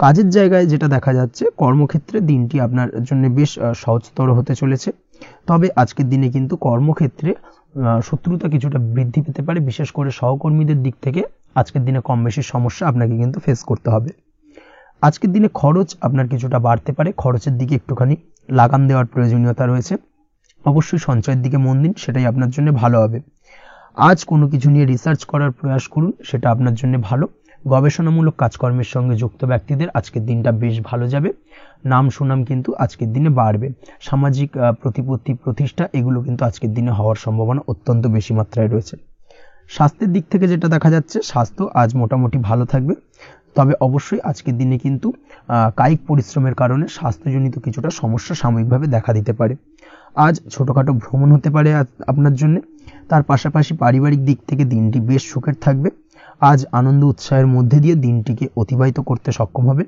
কাজের জায়গায় যেটা দেখা যাচ্ছে, কর্মক্ষেত্রে দিনটি আপনার জন্য বেশ সহজতর হতে চলেছে। তবে আজকের দিনে কিন্তু কর্মক্ষেত্রে শত্রুতা কিছুটা বৃদ্ধি পেতে পারে, বিশেষ করে সহকর্মীদের দিক থেকে আজকের দিনে কম বেশি সমস্যা আপনাকে কিন্তু ফেস করতে হবে। আজকের দিনে খরচ আপনার কিছুটা বাড়তে পারে, খরচের দিকে একটুখানি লাগাম দেওয়ার প্রয়োজনীয়তা রয়েছে। অবশ্যই সঞ্চয়ের দিকে মন দিন, সেটাই আপনার জন্য ভালো হবে। আজ কোনো কিছু নিয়ে রিসার্চ করার প্রয়াস করুন, সেটা আপনার জন্য ভালো। গবেষণামূলক কাজকর্মের সঙ্গে যুক্ত ব্যক্তিদের আজকের দিনটা বেশ ভালো যাবে। নাম সুনাম কিন্তু আজকের দিনে বাড়বে। সামাজিক প্রতিপত্তি প্রতিষ্ঠা এগুলো কিন্তু আজকের দিনে হওয়ার সম্ভাবনা অত্যন্ত বেশি মাত্রায় রয়েছে। স্বাস্থ্যের দিক থেকে যেটা দেখা যাচ্ছে, স্বাস্থ্য আজ মোটামুটি ভালো থাকবে। তবে অবশ্যই আজকের দিনে কিন্তু কায়িক পরিশ্রমের কারণে স্বাস্থ্যজনিত কিছুটা সমস্যা সাময়িকভাবে দেখা দিতে পারে। আজ ছোটোখাটো ভ্রমণ হতে পারে আপনার জন্য। তার পাশাপাশি পারিবারিক দিক থেকে দিনটি বেশ সুখের থাকবে। আজ আনন্দ উৎসাহের মধ্যে দিয়ে দিনটিকে অতিবাহিত করতে সক্ষম হবে।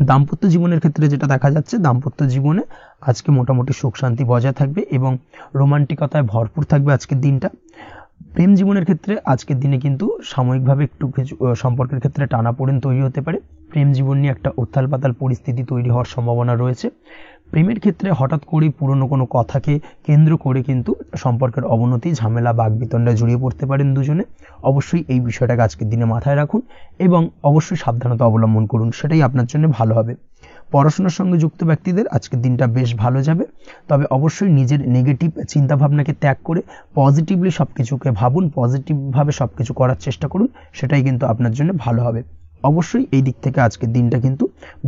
দাম্পত্য জীবনের ক্ষেত্রে যেটা দেখা যাচ্ছে, দাম্পত্য জীবনে আজকে মোটামুটি সুখ শান্তি বজায় থাকবে এবং রোমান্টিকতায় ভরপুর থাকবে আজকের দিনটা। প্রেম জীবনের ক্ষেত্রে আজকের দিনে কিন্তু সাময়িকভাবে একটু কিছু সম্পর্কের ক্ষেত্রে টানাপোড়েন তৈরি হতে পারে। প্রেম জীবন নিয়ে একটা উত্থাল পাতাল পরিস্থিতি তৈরি হওয়ার সম্ভাবনা রয়েছে। প্রেমের ক্ষেত্রে হঠাৎ করেই পুরনো কোনো কথাকে কেন্দ্র করে কিন্তু সম্পর্কের অবনতি, ঝামেলা, বাগবিতণ্ডায় জড়িয়ে পড়তে পারেন দুজনে। অবশ্যই এই বিষয়টাকে আজকের দিনে মাথায় রাখুন এবং অবশ্যই সাবধানতা অবলম্বন করুন, সেটাই আপনার জন্য ভালো হবে। পড়াশোনার সঙ্গে যুক্ত ব্যক্তিদের আজকের দিনটা বেশ ভালো যাবে। তবে অবশ্যই নিজের নেগেটিভ চিন্তাভাবনাকে ত্যাগ করে পজিটিভলি সব কিছুকে ভাবুন, পজিটিভভাবে সব কিছু করার চেষ্টা করুন, সেটাই কিন্তু আপনার জন্য ভালো হবে। অবশ্যই এই দিক থেকে আজকের দিনটা কিন্তু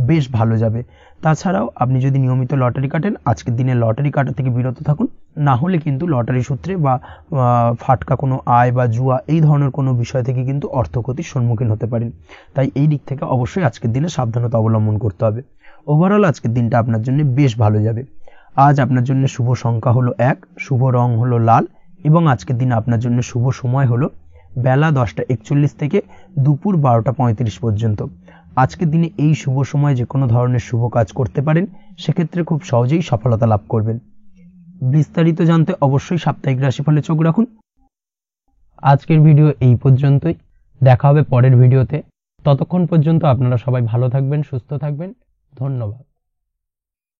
বেশ ভালো যাবে। তাছাড়াও আপনি যদি নিয়মিত লটারি কাটেন, আজকের দিনে লটারি কাটা থেকে বিরত থাকুন। না হলে কিন্তু লটারি সূত্রে বা ফাটকা কোনো আয় বা জুয়া এই ধরনের কোনো বিষয় থেকে কিন্তু অর্থক্ষতির সম্মুখীন হতে পারেন। তাই এই দিক থেকে অবশ্যই আজকের দিনে সাবধানতা অবলম্বন করতে হবে। ওভারঅল আজকের দিনটা আপনার জন্য বেশ ভালো যাবে। আজ আপনার জন্য শুভ সংখ্যা হলো 1, শুভ রং হলো লাল এবং আজকের দিনে আপনার জন্য শুভ সময় হলো বেলা 10:41 থেকে দুপুর 12:35 পর্যন্ত। আজকের দিনে এই শুভ সময় যে কোনো ধরনের শুভ কাজ করতে পারেন, সেক্ষেত্রে খুব সহজেই সফলতা লাভ করবেন। বিস্তারিত জানতে অবশ্যই সাপ্তাহিক রাশিফলে চোখ রাখুন। আজকের ভিডিও এই পর্যন্তই, দেখা হবে পরের ভিডিওতে। ততক্ষণ পর্যন্ত আপনারা সবাই ভালো থাকবেন, সুস্থ থাকবেন। ধন্যবাদ।